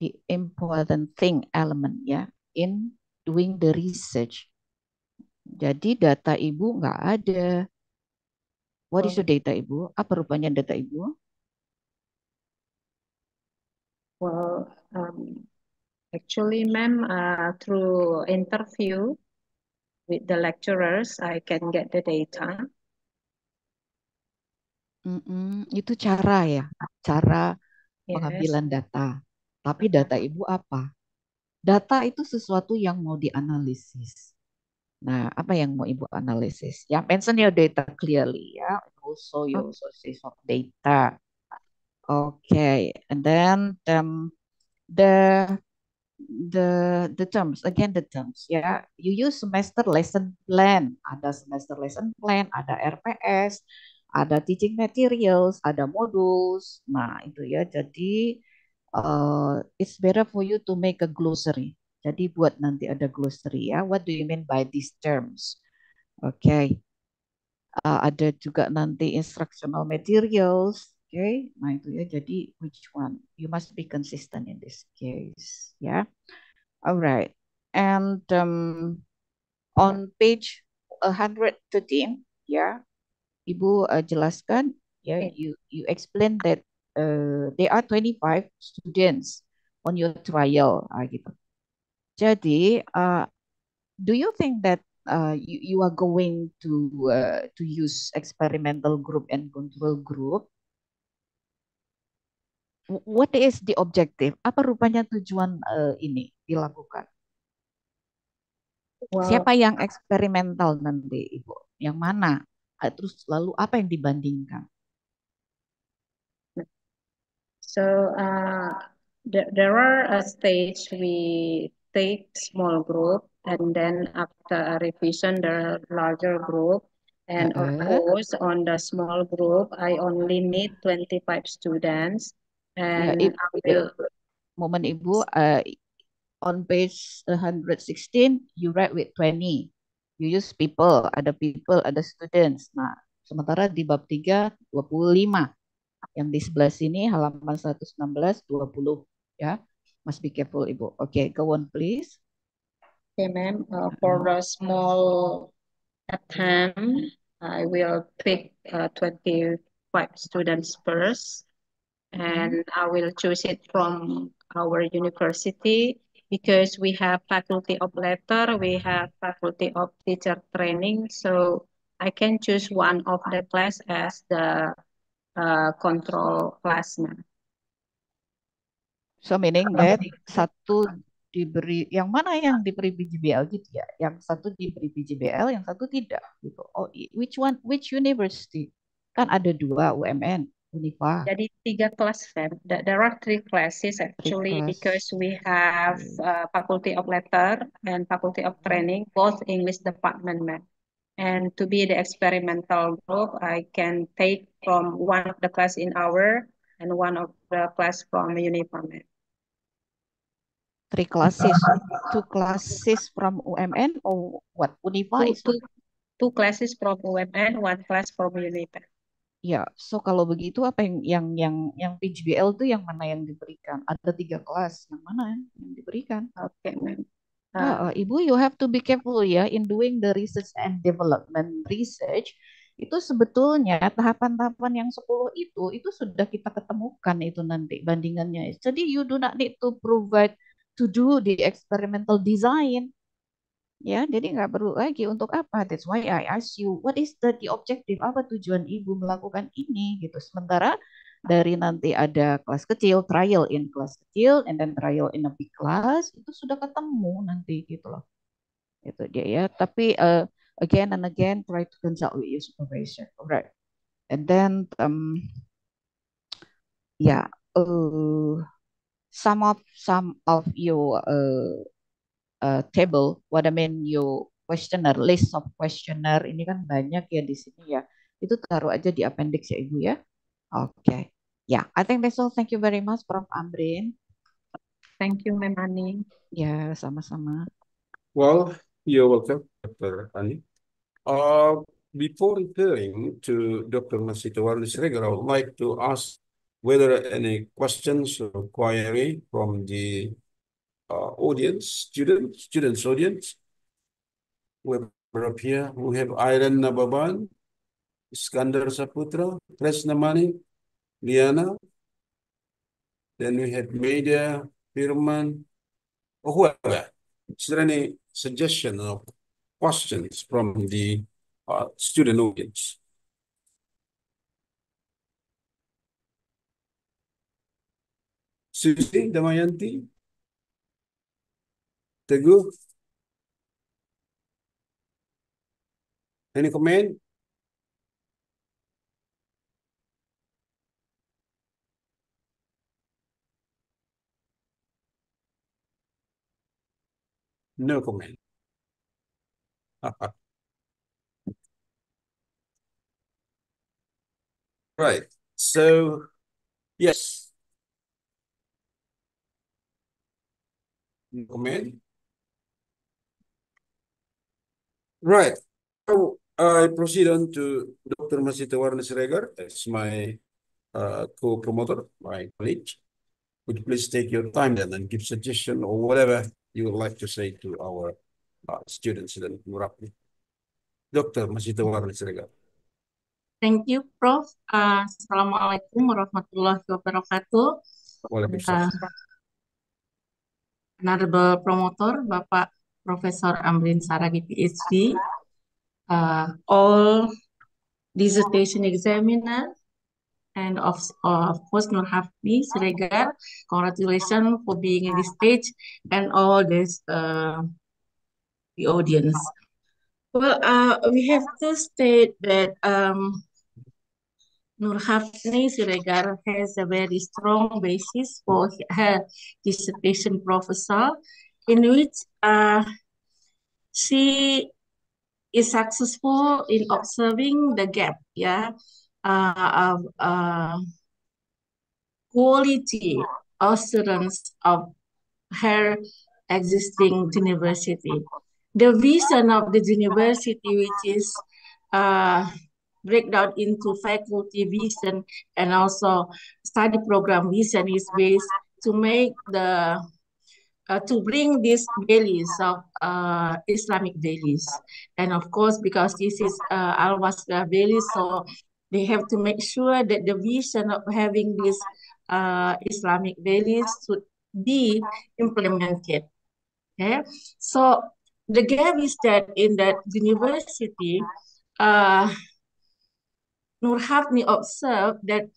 E: the important thing element ya in doing the research. Jadi data Ibu nggak ada. What is your data Ibu? Apa rupanya data Ibu?
B: Well, actually, ma'am, through interview with the lecturers, I can get the data.
E: Itu cara ya, cara
B: Yes.
E: pengambilan data. Tapi data Ibu apa? Data itu sesuatu yang mau dianalisis. Nah, apa yang mau Ibu analisis? Ya, mention your data clearly ya. Also your sources of data. Okay, and then the the terms again the terms ya. You use semester lesson plan. Ada semester lesson plan, ada RPS, ada teaching materials, ada modules. Nah, itu ya. Jadi it's better for you to make a glossary. Jadi buat nanti ada glossary ya. What do you mean by these terms? Oke. Okay. Ada juga nanti instructional materials. Oke. Okay. Nah itu ya. Jadi which one? You must be consistent in this case. Ya. Yeah. Alright. And on page 113, ya, Ibu jelaskan, ya, you explain that there are 25 students on your trial, gitu. Jadi, do you think that you are going to use experimental group and control group? What is the objective? Apa rupanya tujuan ini dilakukan?
B: Well,
E: Siapa yang eksperimental nanti, Ibu? Yang mana? Terus lalu apa yang dibandingkan?
B: So there are a stage we take small group, and then after a revision there are larger group, and of course on the small group I only need 25 students, and
E: ya,
B: I will.
E: Momen Ibu on page 116 you write with 20. You use people, ada students. Nah, sementara di bab 3 25. Yang di sebelah sini halaman 116 20 ya. Must be careful Ibu. Okay, go on please.
B: Okay, ma'am. For the small attempt, I will pick 25 students first, and I will choose it from our university because we have faculty of letter, we have faculty of teacher training, so I can choose one of the class as the control class now.
E: So meaning that satu diberi, yang mana yang diberi PGBL gitu ya? Yang satu diberi PGBL, yang satu tidak gitu. Oh, which one? Which university? Kan ada dua UMN, Unifa.
B: Jadi 3 kelas, Feb. There are 3 classes actually
E: class.
B: because we have Faculty of Letter and Faculty of Training, both English department, ma'am. And to be the experimental group, I can take from one of the class in our and one of the class from Unifa, ma'am.
E: 3 classes, 2 classes from UMN or what? Unifa is
B: Two classes from UMN, 1 class from Unifa.
E: ya. So kalau begitu apa yang PGBL itu yang mana yang diberikan? Ada 3 kelas, yang mana yang diberikan?
B: Okay, ma'am.
E: Ibu, you have to be careful ya in doing the research and development research. Itu sebetulnya tahapan-tahapan yang 10 itu sudah kita ketemukan itu nanti bandingannya. Jadi you do not need to provide to do the experimental design. Ya, jadi nggak perlu lagi untuk apa. That's why I ask you, what is the objective? Apa tujuan ibu melakukan ini gitu. Sementara dari nanti ada kelas kecil, trial in kelas kecil, and then trial in a big class, itu sudah ketemu nanti gitu loh. Itu dia ya. Tapi again and again, try to consult with your supervisor. Alright. And then, yeah, some of your table, what I mean your questionnaire, list of questionnaire ini kan banyak ya di sini ya. Itu taruh aja di appendix ya Ibu ya. Oke. Yeah, I think that's all. Thank you very much, Prof. Amrin.
B: Thank you, Ma'am Ani.
E: Ya, sama-sama.
C: Well, you're welcome, Dr. Ani. Before referring to Dr. Masitawarni Siregar, I would like to ask whether any questions or query from the audience, students audience. We're up here. We have Iren Nababan, Iskandar Saputra, Kresnamani, Liana. Then we have Media, Firman, or whoever. Is there any suggestion or questions from the student audience? Susi, Damayanti, Teguh, any comment? No comment. Right. So, yes. No comment. Right. So I proceed on to Dr. Masitawarni Siregar as my co-promoter, my colleague. Would you please take your time then and give suggestion or whatever you would like to say to our students dan Murabbi. Dr. Masitawarni Siregar.
B: Thank you, Prof. Assalamualaikum warahmatullahi wabarakatuh.
C: Waalaikumsalam.
B: Honorable Promoter, Bapak Profesor Amrin Saragi, PhD, all dissertation examiner, and of course Nur Hafni Siregar, congratulations for being in this stage, and all this the audience. Well, we have to state that Nur Hafni Siregar has a very strong basis for her dissertation proposal, in which she is successful in observing the gap, of quality assurance of her existing university. The vision of the university, which is breakdown into faculty vision and also study program vision, is based to make the to bring these values of Islamic values. And of course, because this is Al-Wasla values, so they have to make sure that the vision of having these Islamic values should be implemented. Okay, so the gap is that in that university, Nur Hafni observed that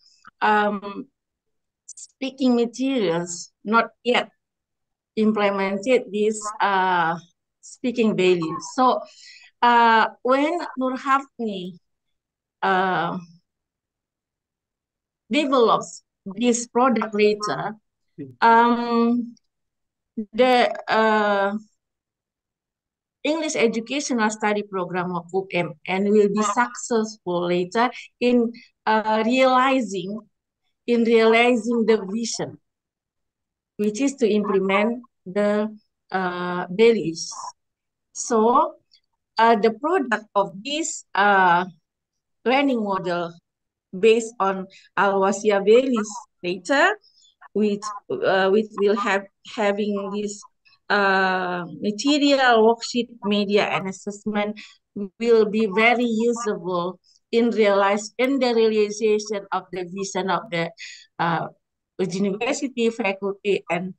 F: speaking materials not yet implemented these speaking values. So when Nur Hafni develops this product later, the English Educational Study Program of UMN will be successful later in realizing the vision, which is to implement the values. So the product of this learning model based on Al-Wasia values later, which will having this material, worksheet, media, and assessment will be very usable in the realization of the vision of the university, faculty, and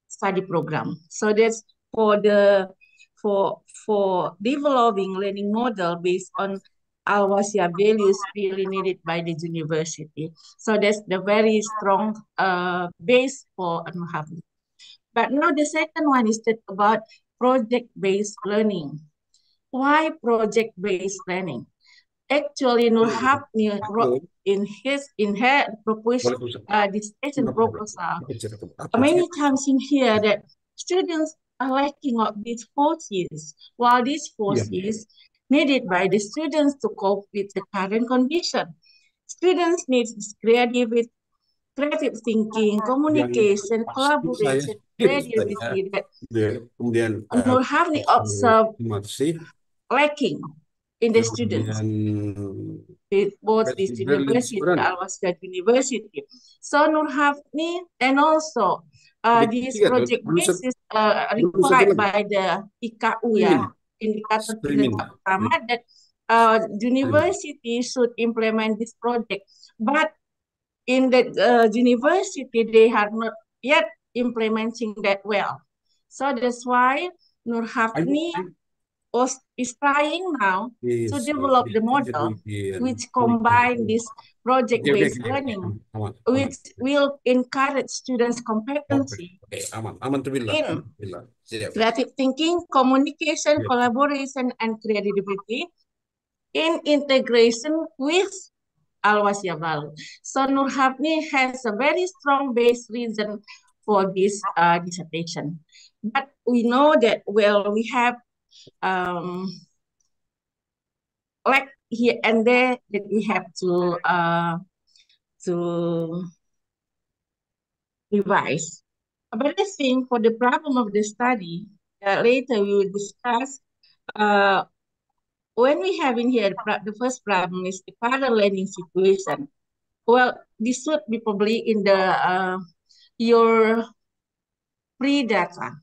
F: study program. So that's for developing learning model based on Al-Wasia values really needed by the university. So that's the very strong base for Al-Muhafni. But now the second one is about project-based learning. Why project-based learning? Actually, Nur Hafni wrote in her proposal, dissertation proposal, many times in here that students are lacking of these forces, while these forces needed by the students to cope with the current condition. Students need creative thinking, communication, collaboration, creativity that Nur Hafni observed lacking in the students with both this university, Al-Wasia University. So Nur Hafni and also this project basis required by the IKU Indikator Kinerja Utama that university should implement this project. But in the university, they are not yet implementing that well. So that's why Nur Hafni is trying now to develop the model which combine this project-based learning, which will encourage students' competency in creative thinking, communication, collaboration, and creativity in integration with Al-Wasia value. So Nur Hafni has a very strong base reason for this dissertation. But we know that, well, we have like here and there that we have to revise. But I think for the problem of the study, later we will discuss. When we have in here the first problem is the parallel learning situation. Well, this should be probably in the your pre-data.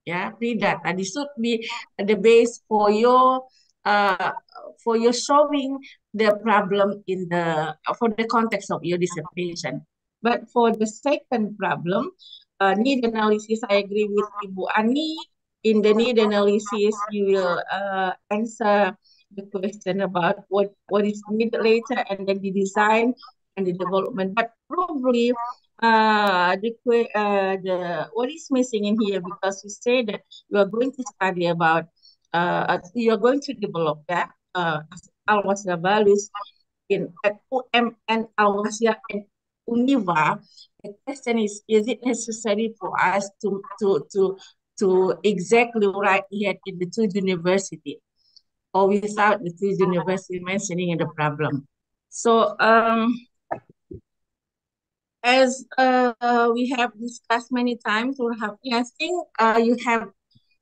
F: Yeah, pre-data. This should be the base for your showing the problem in the for the context of your dissertation. But for the second problem, need analysis, I agree with Ibu Ani. In the need analysis, you will answer the question about what is needed later, and then the design and the development. But probably the what is missing in here, because you say that you are going to study about you are going to develop that Al-Wasia values at UMN Al-Wasia and UNIVA. The question is it necessary for us to exactly write here in the two university, or without the two university mentioning in the problem? So as we have discussed many times, I think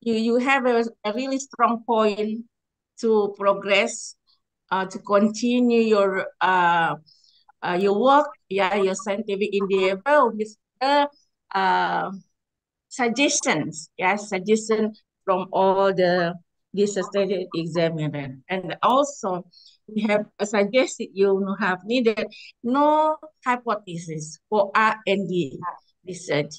F: you have a really strong point to progress, to continue your work, your scientific endeavor with the suggestions, suggestions from all the dissertation examiner. And also we have suggested you have needed no hypothesis for R&D research.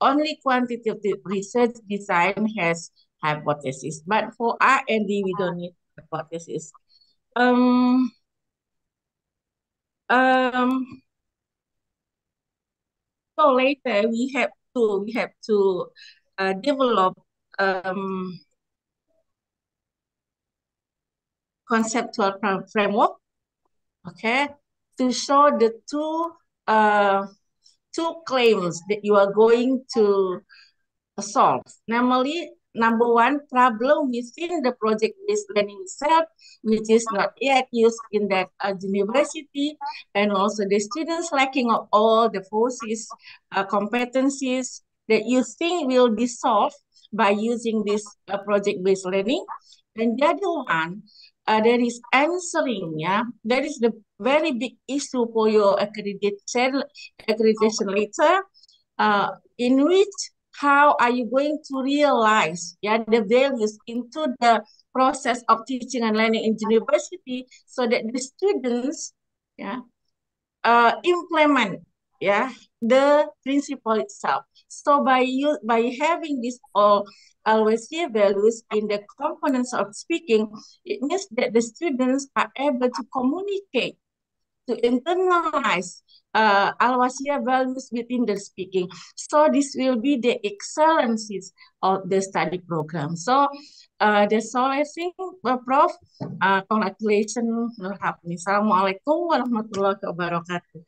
F: Only quantitative research design has hypothesis, but for R&D we don't need hypothesis. Um, so later we have to develop conceptual framework, okay, to show the two claims that you are going to solve. Namely, number one, problem within the project-based learning itself, which is not yet used in that university, and also the students lacking of all the forces, competencies that you think will be solved by using this project-based learning. And the other one, that is answering, yeah, that is the very big issue for your accreditation later, in which how are you going to realize, yeah, the values into the process of teaching and learning in university so that the students, yeah, implement, yeah, the principle itself. So by having this always here values in the components of speaking, it means that the students are able to communicate, to internalize Al-Wasiyah values within the speaking. So this will be the excellencies of the study program. So that's all I think, Prof. Congratulations, Nur Hapni. Assalamualaikum warahmatullahi wabarakatuh.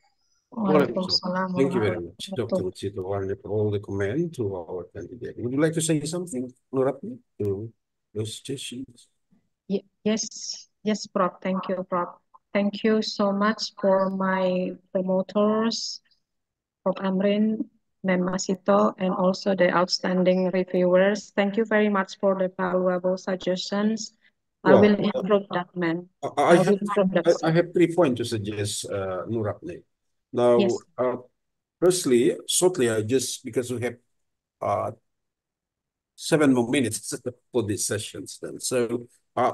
C: Thank you very much, Dr. Sitowarni, for all the comment to our candidate. Would you like to say something, Nur Hapni, to those suggestions?
B: Yes, Prof. Thank you, Prof. Thank you so much for my promoters, Prof. Amrin, Mem Masito, and also the outstanding reviewers. Thank you very much for the valuable suggestions. I will improve that, man.
C: I have 3 points to suggest, Nur Hapni. Now,
B: Yes.
C: firstly, shortly, just because we have 7 more minutes for these sessions then. So,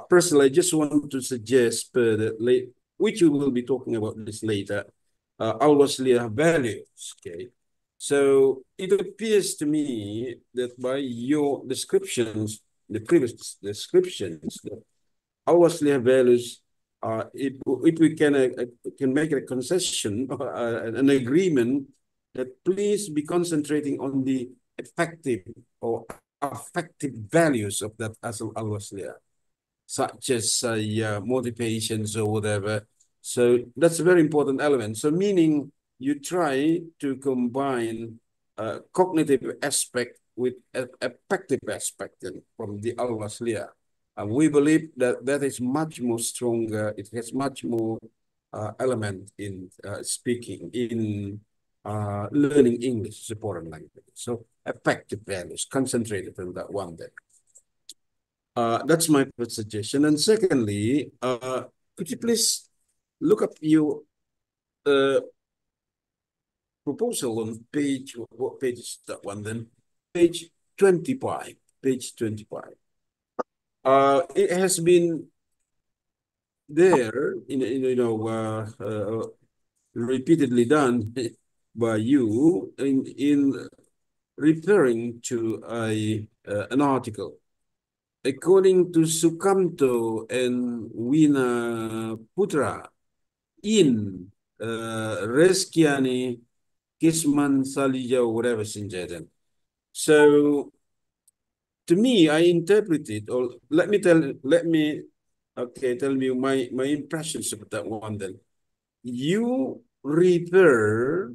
C: personally, I just want to suggest, which we will be talking about this later, Al-Wasliyah values, okay? So, it appears to me that by your descriptions, the previous descriptions, that Al-Wasliyah values, if we can make a concession, an agreement that please be concentrating on the effective or affective values of that Al-Wasliyah, such as motivations or whatever. So that's a very important element. So meaning you try to combine cognitive aspect with affective aspect from the Al-Wasliyah. And we believe that that is much more stronger. It has much more element in speaking, in learning English as a foreign language. So effective values, concentrated on that one there. That's my first suggestion. And secondly, could you please look up your proposal on page, what page is that one then? Page 25, page 25. It has been there, repeatedly done by you in referring to an article. According to Sukamto and Wina Putra in Reskiani Kisman Salija, whatever Sinjadan. So to me, I interpreted, or tell me my impressions of that one then. You refer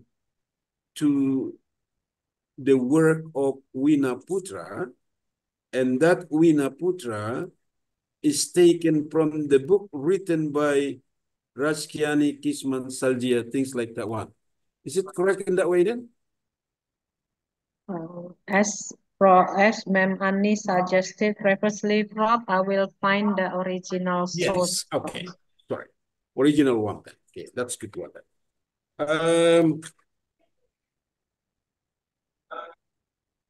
C: to the work of Wina Putra, and that Wina Putra is taken from the book written by Rajkiani, Kisman, Saljia, things like that one. Is it correct in that way then?
B: As Ma'am Annie suggested previously, Prof, I will find the original source.
C: Yes, okay. Sorry. Original one then. Okay, that's good one then.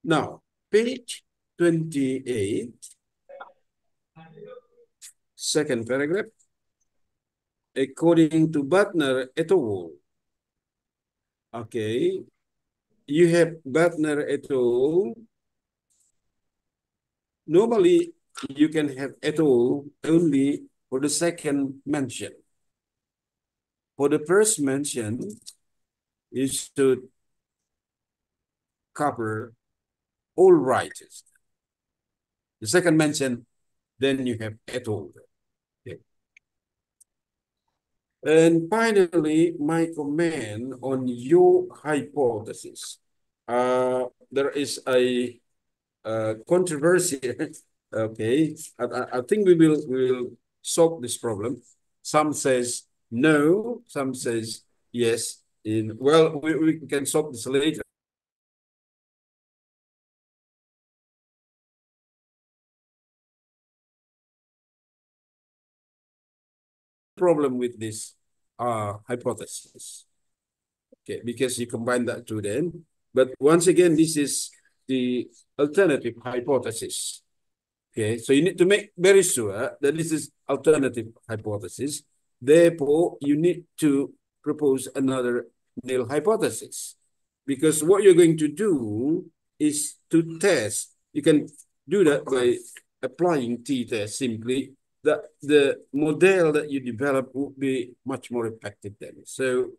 C: Now, page 28, second paragraph. According to Butner et al. Okay, you have Butner et al. Normally, you can have et al. Only for the second mention. for the first mention, you should cover all writers. The second mention, then you have et al. Okay. And finally, my comment on your hypothesis. There is a controversy. Okay, I think we will solve this problem. Some says no, some says yes. Well, we can solve this later. Problem with this hypothesis. Okay, because you combine that two then. But once again, this is the alternative hypothesis. Okay, so you need to make very sure that this is alternative hypothesis. Therefore, you need to propose another nil hypothesis. Because what you're going to do is to test. You can do that by applying t-test simply. That the model that you develop would be much more effective then. So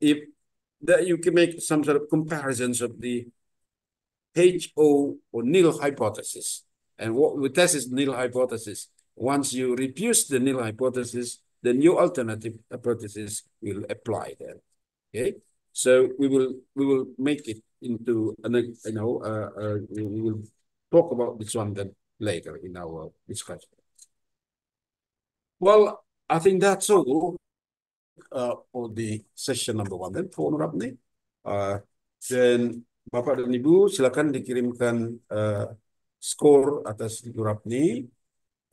C: if that you can make some sort of comparisons of the HO or nil hypothesis. And what we test is nil hypothesis. Once you refuse the nil hypothesis, the new alternative hypothesis will apply there. Okay, so we will make it into we will talk about this one then later in our discussion. Well, I think that's all for the session number 1 then for Nurapni. Dan Bapak dan Ibu silakan dikirimkan skor atas Nurapni.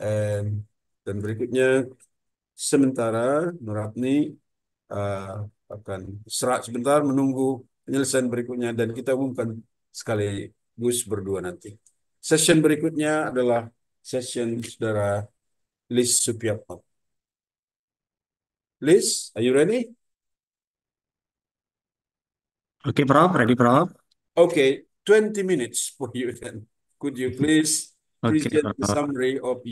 C: Dan berikutnya sementara Nurapni akan istirahat sebentar menunggu penyelesaian berikutnya dan kita umumkan sekaligus berdua nanti. Session berikutnya adalah session saudara Liz Supiatno. Liz, are you ready?
G: Okay, Prof. Ready, Prof.
C: Okay, 20 minutes for you then. Could you please present the summary of